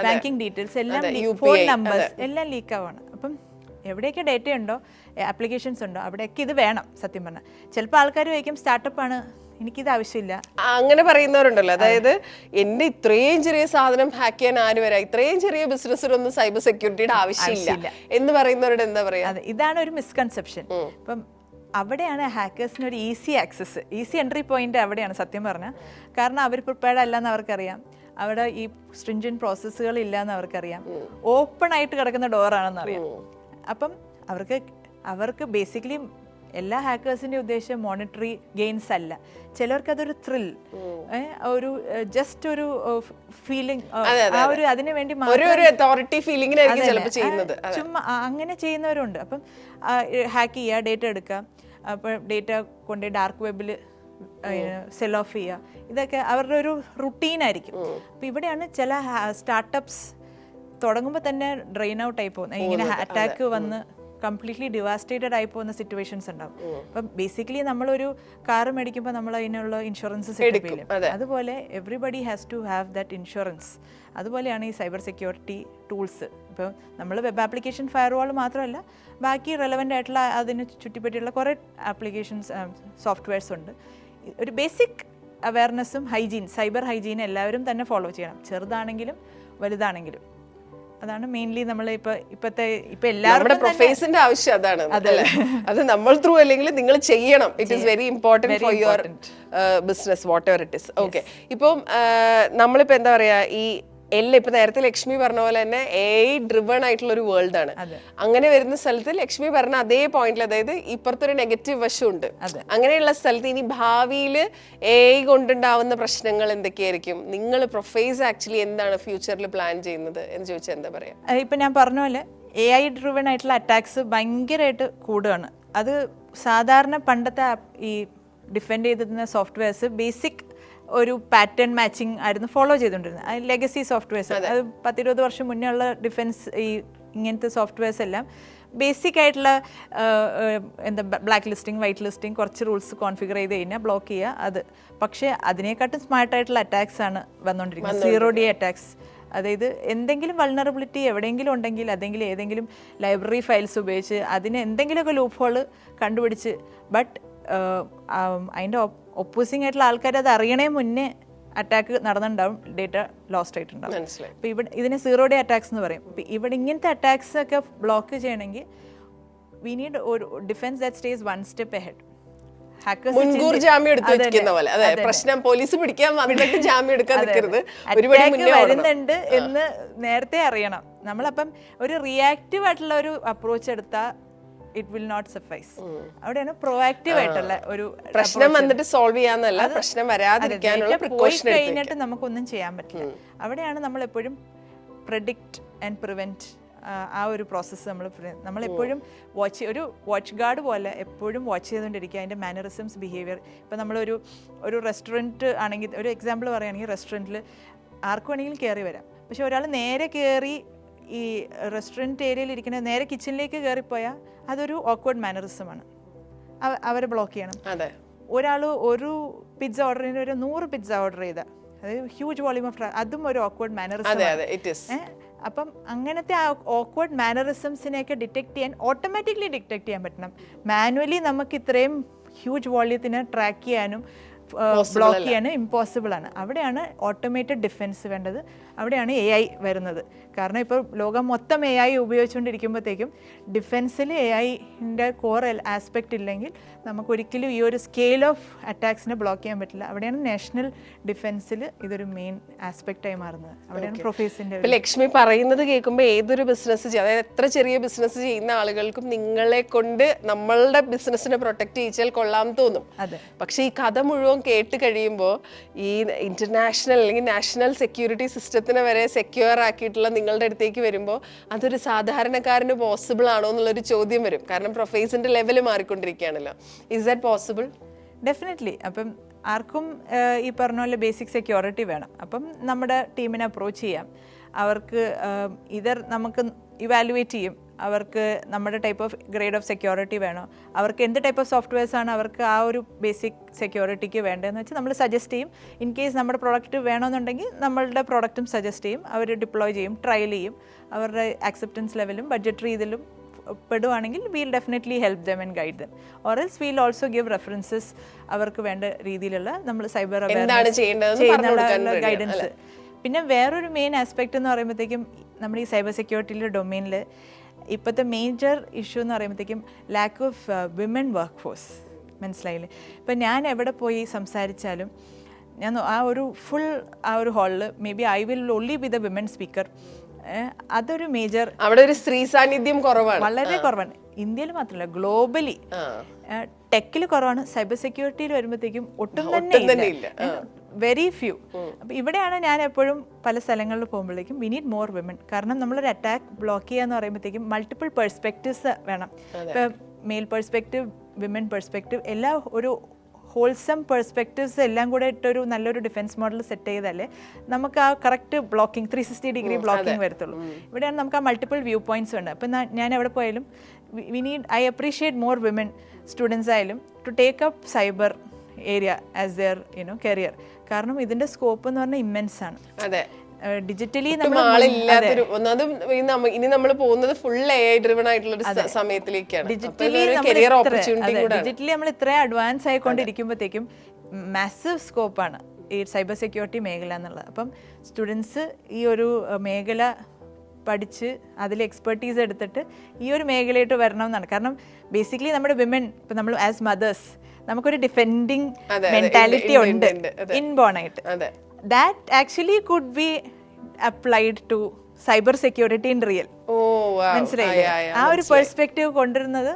banking details എല്ലാം, ഫോൺ നമ്പേഴ്സ് എല്ലാം ലീക്ക് ആവാണ്. അപ്പം എവിടെയൊക്കെ ഡേറ്റ ഉണ്ടോ, ആപ്ലിക്കേഷൻസ് ഉണ്ടോ, അവിടെയൊക്കെ ഇത് വേണം. സത്യം പറഞ്ഞാൽ ചിലപ്പോൾ ആൾക്കാർ ചോദിക്കും സ്റ്റാർട്ടപ്പാണ്, എനിക്കിത് ആവശ്യമില്ല, അങ്ങനെ പറയുന്നവരുണ്ടല്ലോ. അതായത് എന്റെ ഇത്രയും ചെറിയ സാധനം ഹാക്ക് ചെയ്യാൻ ആര് വരാ, ഇത്രയും ചെറിയ ബിസിനസ്സിലൊന്നും സൈബർ സെക്യൂരിറ്റിയുടെ ആവശ്യമില്ല എന്ന് പറയുന്നവരോട് എന്താ പറയാ? ഇതാണ് ഒരു മിസ്കൺസെപ്ഷൻ. ഇപ്പം അവിടെയാണ് ഹാക്കേഴ്സിന് ഒരു easy access, easy entry point അവിടെയാണ് സത്യം പറഞ്ഞാൽ. കാരണം അവർ പ്രിപ്പയർഡ് അല്ലെന്ന് അവർക്കറിയാം, അവിടെ ഈ സ്ട്രിഞ്ചൻ പ്രോസസ്സുകൾ ഇല്ലയെന്ന് അവർക്കറിയാം, ഓപ്പൺ ആയിട്ട് കിടക്കുന്ന ഡോറാണെന്ന് അറിയാം. അപ്പം അവർക്ക് ബേസിക്കലി എല്ലാ ഹാക്കേഴ്സിന്റെ ഉദ്ദേശം മോണിറ്ററി ഗെയിൻസ് അല്ല. ചിലർക്ക് അതൊരു ത്രിൽ, ഒരു ജസ്റ്റ് ഒരു ഫീലിംഗ്, ആ ഒരു അതിനു വേണ്ടി ചുമ്മാ അങ്ങനെ ചെയ്യുന്നവരുണ്ട്. അപ്പം ഹാക്ക് ചെയ്യുക, ഡേറ്റ എടുക്കുക, അപ്പോൾ ഡേറ്റ കൊണ്ട് ഡാർക്ക് വെബിൽ സെൽ ഓഫ് ചെയ്യുക, ഇതൊക്കെ അവരുടെ ഒരു റുട്ടീനായിരിക്കും. അപ്പം ഇവിടെയാണ് ചില സ്റ്റാർട്ടപ്സ് തുടങ്ങുമ്പോൾ തന്നെ ഡ്രെയിൻ ഔട്ട് ആയി പോകുന്നത്, ഇങ്ങനെ അറ്റാക്ക് വന്ന് കംപ്ലീറ്റ്ലി ഡിവാസ്റ്റേറ്റഡ് ആയി പോകുന്ന സിറ്റുവേഷൻസ് ഉണ്ടാവും. അപ്പം ബേസിക്കലി നമ്മളൊരു കാർ മേടിക്കുമ്പോൾ നമ്മൾ അതിനുള്ള ഇൻഷുറൻസ് സെറ്റപ്പ് ചെയ്യും. അതുപോലെ everybody has to have that insurance. അതുപോലെയാണ് ഈ സൈബർ സെക്യൂരിറ്റി ടൂൾസ്. ഇപ്പോൾ നമ്മൾ വെബ് ആപ്ലിക്കേഷൻ ഫയർവാൾ മാത്രമല്ല, ബാക്കി റെലവൻ്റ് ആയിട്ടുള്ള അതിന് ചുറ്റിപ്പറ്റിയുള്ള കുറേ ആപ്ലിക്കേഷൻസ്, സോഫ്റ്റ്വെയർസ് ഉണ്ട്. ഒരു ബേസിക് അവയർനെസ്സും ഹൈജീൻ, സൈബർ ഹൈജീൻ എല്ലാവരും തന്നെ ഫോളോ ചെയ്യണം, ചെറുതാണെങ്കിലും വലുതാണെങ്കിലും. അതാണ് മെയിൻലി നമ്മൾ ഇപ്പത്തെ എല്ലാവരുടെ പ്രൊഫൈസിന്റെ ആവശ്യം അതാണ്. അത് നമ്മൾ ത്രൂ അല്ലെങ്കിൽ നിങ്ങൾ ചെയ്യണം. It is very important for your business what ever it is. Okay, ഇപ്പം നമ്മളിപ്പോ എന്താ പറയാ, ഈ എല്ലാം ഇപ്പൊ നേരത്തെ ലക്ഷ്മി പറഞ്ഞ പോലെ തന്നെ AI ഡ്രിവൺ ആയിട്ടുള്ള ഒരു വേൾഡ് ആണ്. അങ്ങനെ വരുന്ന സ്ഥലത്ത് ലക്ഷ്മി പറഞ്ഞ അതേ പോയിന്റിൽ, അതായത് ഇപ്പുറത്തൊരു നെഗറ്റീവ് വശമുണ്ട്. അങ്ങനെയുള്ള സ്ഥലത്ത് ഇനി ഭാവിയിൽ AI കൊണ്ടുണ്ടാവുന്ന പ്രശ്നങ്ങൾ എന്തൊക്കെയായിരിക്കും? നിങ്ങൾ പ്രൊഫൈസ് ആക്ച്വലി എന്താണ് ഫ്യൂച്ചറിൽ പ്ലാൻ ചെയ്യുന്നത് എന്ന് ചോദിച്ചാൽ എന്താ പറയാ? ഇപ്പൊ ഞാൻ പറഞ്ഞ പോലെ AI ഡ്രിവൺ ആയിട്ടുള്ള അറ്റാക്സ് ഭയങ്കരമായിട്ട് കൂടുകയാണ്. അത് സാധാരണ പണ്ടത്തെ ഈ ഡിഫെൻഡ് ചെയ്തിരുന്ന സോഫ്റ്റ്വെയർസ് ബേസിക് ഒരു പാറ്റേൺ മാച്ചിങ് ആയിരുന്നു ഫോളോ ചെയ്തുകൊണ്ടിരുന്നത്. ലെഗസി സോഫ്റ്റ്വെയർസ്, അത് 10-20 വർഷം മുന്നേ ഉള്ള ഡിഫൻസ് ഈ ഇങ്ങനത്തെ സോഫ്റ്റ്വെയർസ് എല്ലാം ബേസിക് ആയിട്ടുള്ള എന്താ ബ്ലാക്ക് ലിസ്റ്റിംഗ്, വൈറ്റ് ലിസ്റ്റിംഗ്, കുറച്ച് റൂൾസ് കോൺഫിഗർ ചെയ്ത് കഴിഞ്ഞാൽ ബ്ലോക്ക് ചെയ്യുക, അത്. പക്ഷേ അതിനെക്കാട്ടും സ്മാർട്ടായിട്ടുള്ള അറ്റാക്സ് ആണ് വന്നുകൊണ്ടിരിക്കുന്നത്, 0D അറ്റാക്സ്. അതായത് എന്തെങ്കിലും വൾണറബിലിറ്റി എവിടെയെങ്കിലും ഉണ്ടെങ്കിൽ, അതെങ്കിൽ ഏതെങ്കിലും ലൈബ്രറി ഫയൽസ് ഉപയോഗിച്ച് അതിന് എന്തെങ്കിലുമൊക്കെ ലൂപ്പ് ഹോൾ കണ്ടുപിടിച്ച്, ബട്ട് അതിൻ്റെ ഒപ്പോസിങ് ആയിട്ടുള്ള ആൾക്കാർ അത് അറിയണേ മുന്നേ അറ്റാക്ക് നടന്നിട്ടുണ്ടാവും, ഡേറ്റ ലോസ്റ്റ് ആയിട്ടുണ്ടാവും. അപ്പോൾ ഇവിടെ ഇതിനെ 0D അറ്റാക്സ് എന്ന് പറയും. അപ്പോൾ ഇവിടെ ഇങ്ങനത്തെ അറ്റാക്സ് ഒക്കെ ബ്ലോക്ക് ചെയ്യണമെങ്കിൽ വി നീഡ് ഒരു defence that stays one step ahead. മുൻകൂർ ജാമ്യം എടുത്ത് വെക്കുന്ന പോലെ, അതെ, പ്രശ്നം പോലീസ് പിടിക്കാൻ വന്നിട്ട് ജാമ്യം എടുക്കാൻ നിൽക്കരുത്, വരുന്നുണ്ട് എന്ന് നേരത്തെ അറിയണം. നമ്മളപ്പം ഒരു റിയാക്റ്റീവ് ആയിട്ടുള്ള ഒരു അപ്രോച്ച് എടുത്താൽ ഇറ്റ് വിൽ നോട്ട് സഫൈസ്. അവിടെയാണ് പ്രൊആക്റ്റീവ് ആയിട്ടുള്ള ഒരു പ്രശ്നം വന്നിട്ട് സോൾവ് ചെയ്യാന്നല്ല, പ്രശ്നം വരാതിരിക്കാനുള്ള പ്രിക്കോഷൻ കഴിഞ്ഞിട്ട് നമുക്കൊന്നും ചെയ്യാൻ പറ്റില്ല. അവിടെയാണ് നമ്മൾ എപ്പോഴും പ്രെഡിക്റ്റ് ആൻഡ് പ്രിവെന്റ്, ആ ഒരു പ്രോസസ്സ് നമ്മളെപ്പോഴും ഒരു വാച്ച് ഗാർഡ് പോലെ എപ്പോഴും വാച്ച് ചെയ്തുകൊണ്ടിരിക്കുക, അതിൻ്റെ മാനറിസംസ്, ബിഹേവിയർ. ഇപ്പം ഒരു റെസ്റ്റോറൻറ്റ് ആണെങ്കിൽ, ഒരു എക്സാമ്പിൾ പറയുകയാണെങ്കിൽ, റെസ്റ്റോറൻറ്റിൽ ആർക്ക് വേണമെങ്കിലും കയറി വരാം. പക്ഷെ ഒരാൾ നേരെ കയറി ഈ റെസ്റ്റോറൻറ്റ് ഏരിയയിൽ ഇരിക്കുന്ന നേരെ കിച്ചണിലേക്ക് കയറിപ്പോയാൽ അതൊരു ഓക്വേർഡ് മാനറിസമാണ്, അവരെ ബ്ലോക്ക് ചെയ്യണം. ഒരാൾ ഒരു പിസ്സ ഓർഡർ ചെയ്യുന്ന ഒരു 100 പിസ്സ ഓർഡർ ചെയ്താൽ, അതായത് ഹ്യൂജ് വോളിയം ഓഫ്, അതും ഒരു ഓക്വേർഡ് മാനറിസം. അപ്പം അങ്ങനത്തെ ആ ഓക്വേർഡ് മാനറിസംസിനെയൊക്കെ ഡിറ്റക്ട് ചെയ്യാൻ ഓട്ടോമാറ്റിക്കലി ഡിറ്റക്ട് ചെയ്യാൻ പറ്റണം. മാനുവലി നമുക്ക് ഇത്രയും ഹ്യൂജ് വോളിയത്തിനെ ട്രാക്ക് ചെയ്യാനും ബ്ലോക്ക് ചെയ്യാനും ഇമ്പോസിബിൾ ആണ്. അവിടെയാണ് ഓട്ടോമേറ്റഡ് ഡിഫെൻസ് വേണ്ടത്. അവിടെയാണ് AI വരുന്നത്. കാരണം ഇപ്പോൾ ലോകം മൊത്തം AI ഉപയോഗിച്ചുകൊണ്ടിരിക്കുമ്പോഴത്തേക്കും ഡിഫെൻസിൽ AIൻ്റെ കോർ ആസ്പെക്റ്റ് ഇല്ലെങ്കിൽ നമുക്കൊരിക്കലും ഈ ഒരു സ്കെയിൽ ഓഫ് അറ്റാക്സിനെ ബ്ലോക്ക് ചെയ്യാൻ പറ്റില്ല. അവിടെയാണ് നാഷണൽ ഡിഫെൻസിൽ ഇതൊരു മെയിൻ ആസ്പെക്റ്റായി മാറുന്നത്. അവിടെയാണ് പ്രൊഫൈസിൻ്റെ. ലക്ഷ്മി പറയുന്നത് കേൾക്കുമ്പോൾ ഏതൊരു ബിസിനസ്, അതായത് എത്ര ചെറിയ ബിസിനസ് ചെയ്യുന്ന ആളുകൾക്കും നിങ്ങളെ കൊണ്ട് നമ്മളുടെ ബിസിനസ്സിനെ പ്രൊട്ടക്ട് ചെയ്യിച്ചാൽ കൊള്ളാം തോന്നും. പക്ഷെ ഈ കഥ മുഴുവൻ സംഭവം കേട്ട് കഴിയുമ്പോൾ ഈ ഇന്റർനാഷണൽ അല്ലെങ്കിൽ നാഷണൽ സെക്യൂരിറ്റി സിസ്റ്റത്തിനെ വരെ സെക്യൂർ ആക്കിയിട്ടുള്ള നിങ്ങളുടെ അടുത്തേക്ക് വരുമ്പോൾ അതൊരു സാധാരണക്കാരന് പോസിബിൾ ആണോ എന്നുള്ളൊരു ചോദ്യം വരും. കാരണം പ്രൊഫൈസിന്റെ ലെവൽ മാറിക്കൊണ്ടിരിക്കുകയാണല്ലോ. Is that possible? ഡെഫിനറ്റ്ലി. അപ്പം ആർക്കും ഈ പറഞ്ഞ പോലെ ബേസിക് സെക്യൂരിറ്റി വേണം. അപ്പം നമ്മുടെ ടീമിനെ അപ്രോച്ച് ചെയ്യാം. അവർക്ക് ഇതർ നമുക്ക് ഇവാലുവേറ്റ് ചെയ്യും അവർക്ക് നമ്മുടെ type of grade of security വേണോ, അവർക്ക് എന്ത് ടൈപ്പ് ഓഫ് സോഫ്റ്റ്വെയർസ് ആണ് അവർക്ക് ആ ഒരു ബേസിക് സെക്യൂരിറ്റിക്ക് വേണ്ടതെന്ന് വെച്ചാൽ നമ്മൾ സജസ്റ്റ് ചെയ്യും. ഇൻ കേസ് നമ്മുടെ പ്രോഡക്റ്റ് വേണമെന്നുണ്ടെങ്കിൽ നമ്മളുടെ പ്രോഡക്റ്റും സജസ്റ്റ് ചെയ്യും. അവർ ഡിപ്ലോയ് ചെയ്യും, ട്രയൽ ചെയ്യും. അവരുടെ ആക്സെപ്റ്റൻസ് ലെവലും ബഡ്ജറ്ററി ഇതിലും പെടുവാണെങ്കിൽ we'll definitely help them and guide them. Or else we'll also give references. അവർക്ക് വേണ്ട രീതിയിലുള്ള നമ്മൾ സൈബർ അവയർനെസ് ഗൈഡൻസ്. പിന്നെ വേറൊരു മെയിൻ ആസ്പെക്റ്റ് എന്ന് പറയുമ്പോഴത്തേക്കും നമ്മുടെ ഈ സൈബർ സെക്യൂരിറ്റിയിലെ ഡൊമെയിനിൽ ഇപ്പോഴത്തെ മേജർ ഇഷ്യൂ എന്ന് പറയുമ്പോഴത്തേക്കും lack of women work force. മനസ്സിലായില്ലേ? ഇപ്പം ഞാൻ എവിടെ പോയി സംസാരിച്ചാലും ഞാൻ ആ ഒരു ഹാളിൽ may be I will only B the women speaker. അതൊരു മേജർ, അവിടെ ഒരു സ്ത്രീ സാന്നിധ്യം കുറവാണ്, വളരെ കുറവാണ്. ഇന്ത്യയിൽ മാത്രമല്ല ഗ്ലോബലി ടെക്കിൽ കുറവാണ്. സൈബർ സെക്യൂരിറ്റിയിൽ വരുമ്പോഴത്തേക്കും ഒട്ടും തന്നെ ഇല്ല, വെരി ഫ്യൂ. അപ്പം ഇവിടെയാണ് ഞാൻ എപ്പോഴും പല സ്ഥലങ്ങളിൽ പോകുമ്പോഴേക്കും വി നീഡ് മോർ വിമൻ. കാരണം നമ്മളൊരു അറ്റാക്ക് ബ്ലോക്ക് ചെയ്യുക എന്ന് പറയുമ്പോഴത്തേക്കും മൾട്ടിപ്പിൾ പെർസ്പെക്റ്റീവ്സ് വേണം. ഇപ്പം മെയിൽ പെർസ്പെക്റ്റീവ്, വിമൻ പെർസ്പെക്റ്റീവ്, എല്ലാ ഒരു ഹോൾസം പെർസ്പെക്റ്റീവ്സ് എല്ലാം കൂടെ ഇട്ടൊരു നല്ലൊരു ഡിഫൻസ് മോഡൽ സെറ്റ് ചെയ്താലേ നമുക്ക് ആ കറക്റ്റ് ബ്ലോക്കിംഗ് 360 ഡിഗ്രി ബ്ലോക്കിംഗ് വരത്തുള്ളൂ. ഇവിടെയാണ് നമുക്ക് ആ മൾട്ടിപ്പിൾ വ്യൂ പോയിന്റ്സ് ഉണ്ട്. അപ്പം ഞാൻ എവിടെ പോയാലും I appreciate more women students ആയാലും to take up cyber area as their career. കാരണം ഇതിന്റെ സ്കോപ്പ് എന്ന് പറഞ്ഞാൽ ഇമ്മെൻസ് ആണ്. ഡിജിറ്റലി ഇനി നമ്മൾ പോകുന്നത് ഫുൾ AI ഡ്രിവൺ ആയിട്ടുള്ള ഒരു സമയത്തിലേക്കാണ്. ഡിജിറ്റലി നമ്മൾ ഇത്രയും അഡ്വാൻസ് ആയിക്കൊണ്ടിരിക്കുമ്പോഴത്തേക്കും മാസീവ് സ്കോപ്പാണ് ഈ സൈബർ സെക്യൂരിറ്റി മേഖല എന്നുള്ളത്. അപ്പം സ്റ്റുഡൻസ് ഈ ഒരു മേഖല പഠിച്ച് അതിൽ എക്സ്പെർട്ടീസ് എടുത്തിട്ട് ഈ ഒരു മേഖലയിട്ട് വരണം എന്നാണ്. കാരണം ബേസിക്കലി നമ്മുടെ വിമൻ, ഇപ്പം നമ്മൾ ആസ് മദേഴ്സ് നമുക്കൊരു ഡിഫെൻഡിങ് മെന്റാലിറ്റി ഉണ്ട് ഇൻബോൺ ആയിട്ട്. That actually could be applied to cyber security in real. മനസ്സിലായില്ലേ? ആ ഒരു പെർസ്പെക്റ്റീവ് കൊണ്ടുവരുന്നത്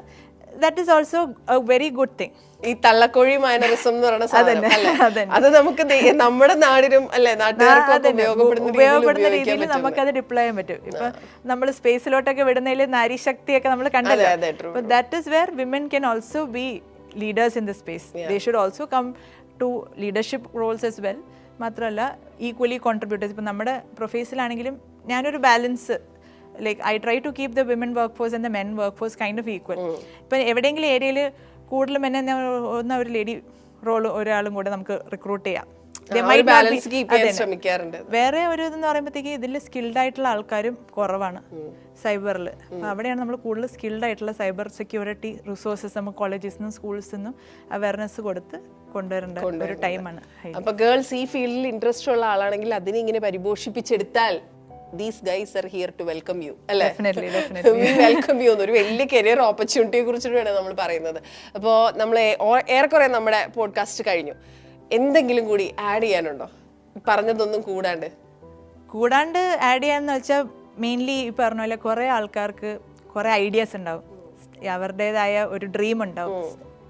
that is also a very good thing. ഈ തള്ളക്കോഴി മാനറിസം എന്ന് പറയുന്ന സാധനം അത് നമുക്ക് നമ്മുടെ നാടിനും അല്ലെ നാട്ടുകാർക്കും ഉപയോഗപ്പെടുന്ന രീതിയിൽ നമുക്കത് ഡിപ്ലോയ് ചെയ്യാൻ പറ്റും. ഇപ്പൊ നമ്മൾ സ്പേസിലോട്ടൊക്കെ വിടുന്നതിൽ നാരീശക്തിയൊക്കെ നമ്മൾ കണ്ടല്ലോ. That is wear women can also B leaders in this space. They should also come to leadership roles as well. മാത്രമല്ല ഈക്വലി കോൺട്രിബ്യൂട്ടേഴ്സ്. ഇപ്പം നമ്മുടെ പ്രൊഫൈസിലാണെങ്കിലും ഞാനൊരു balance, like I try to keep the women workforce and the men workforce kind of equal. ഇപ്പം എവിടെയെങ്കിലും ഏരിയയിൽ കൂടുതൽ മെന്നെ ഒരു ലേഡി റോൾ ഒരാളും കൂടെ നമുക്ക് റിക്രൂട്ട് ചെയ്യാം. വേറെ ഒരു ഇതെന്ന് പറയുമ്പോഴത്തേക്ക് ഇതിൽ സ്കിൽഡ് ആയിട്ടുള്ള ആൾക്കാരും കുറവാണ് സൈബറിൽ. അവിടെയാണ് നമ്മൾ കൂടുതൽ സ്കിൽഡ് ആയിട്ടുള്ള സൈബർ സെക്യൂരിറ്റി റിസോഴ്സസ് നമുക്ക് കോളേജസിൽ നിന്നും സ്കൂൾസിൽ നിന്നും അവയർനെസ് കൊടുത്ത് കൊണ്ടുവരേണ്ട ഒരു ടൈമാണ്. അപ്പൊ ഗേൾസ് ഈ ഫീൽഡിൽ ഇൻട്രസ്റ്റ് ഉള്ള ആളാണെങ്കിൽ അതിനെ ഇങ്ങനെ പരിപോഷിപ്പിച്ചെടുത്താൽ these guys are here to welcome you. അല്ലേ? We welcome you എന്നൊരു വലിയ കരിയർ ഓപ്പർച്യൂണിറ്റിയെ കുറിച്ചിട്ടാണ് നമ്മൾ പറയുന്നത്. അപ്പോൾ നമ്മൾ ഏറെക്കുറെ നമ്മുടെ പോഡ്കാസ്റ്റ് കഴിഞ്ഞു. എന്തെങ്കിലും കൂടി ആഡ് ചെയ്യാനുണ്ടോ പറഞ്ഞതൊന്നും കൂടാണ്ട് ആഡ് ചെയ്യാന്ന് വെച്ചാൽ മെയിൻലി ഈ പറഞ്ഞ പോലെ കുറേ ആൾക്കാർക്ക് കുറേ ഐഡിയാസ് ഉണ്ടാവും, അവരുടേതായ ഒരു ഡ്രീം ഉണ്ടാവും.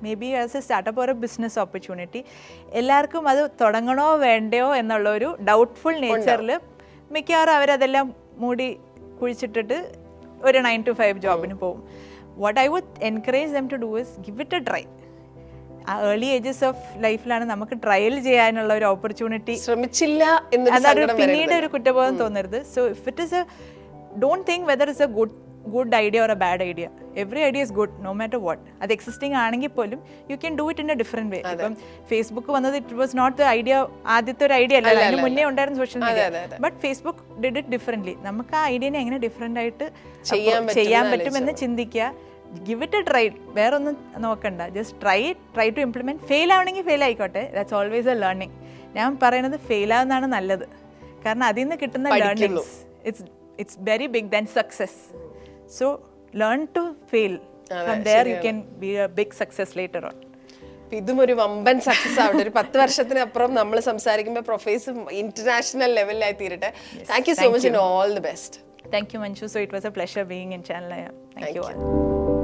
May be as A startup ഒരു ബിസിനസ് ഓപ്പർച്യൂണിറ്റി. എല്ലാവർക്കും അത് തുടങ്ങണോ വേണ്ടയോ എന്നുള്ള ഒരു ഡൗട്ട്ഫുൾ നേച്ചറിൽ മിക്കവാറും അവരതെല്ലാം മൂടി കുഴിച്ചിട്ടിട്ട് ഒരു 9 to 5 ജോബിന് പോകും. What I would encourage them to do is give it a try. ആ ഏർലി ഏജസ് ഓഫ് ലൈഫിലാണ് നമുക്ക് ട്രയൽ ചെയ്യാനുള്ള ഒരു ഓപ്പർച്യൂണിറ്റി. ശ്രമിച്ചില്ല അതൊരു പിന്നീട് ഒരു കുറ്റബോധം തോന്നരുത്. So if it is a don't think whether is a good idea or a bad idea. Every idea is good no matter what. അത് എക്സിസ്റ്റിംഗ് ആണെങ്കിൽ പോലും you can do it in a different way. ഇപ്പം Facebook വന്നത് it was not the idea, ആദ്യത്തെ ഒരു idea അല്ല, അതിന് മുന്നേ ഉണ്ടായിരുന്ന social media. But Facebook did it differently. നമുക്ക് ആ ഐഡിയനെ എങ്ങനെ ഡിഫറെന്റ് ആയിട്ട് ചെയ്യാൻ പറ്റുമെന്ന് ചിന്തിക്കുക. Give it a try. വേറെ ഒന്നും നോക്കണ്ട, just try to implement. Fail ആവണമെങ്കിൽ ഫെയിൽ ആയിക്കോട്ടെ, ദാറ്റ്സ് ഓൾവേസ് എ ലേണിംഗ്. ഞാൻ പറയുന്നത് ഫെയിൽ ആവുന്നതാണ് നല്ലത്. കാരണം അതിൽ നിന്ന് കിട്ടുന്ന learnings it's very big than success. So learn to fail. From there you can be a big success later on. ഇതും ഒരു വമ്പൻ സക്സസ് ആവട്ടെ. ഒരു 10 വർഷത്തിനപ്പുറം നമ്മൾ സംസാരിക്കുമ്പോൾ പ്രൊഫൈസ് ഇന്റർനാഷണൽ ലെവലിലായി തീരട്ടെ. Thank you so much and all the best. Thank you Manju. So it was a pleasure being in Channel. Thank you all.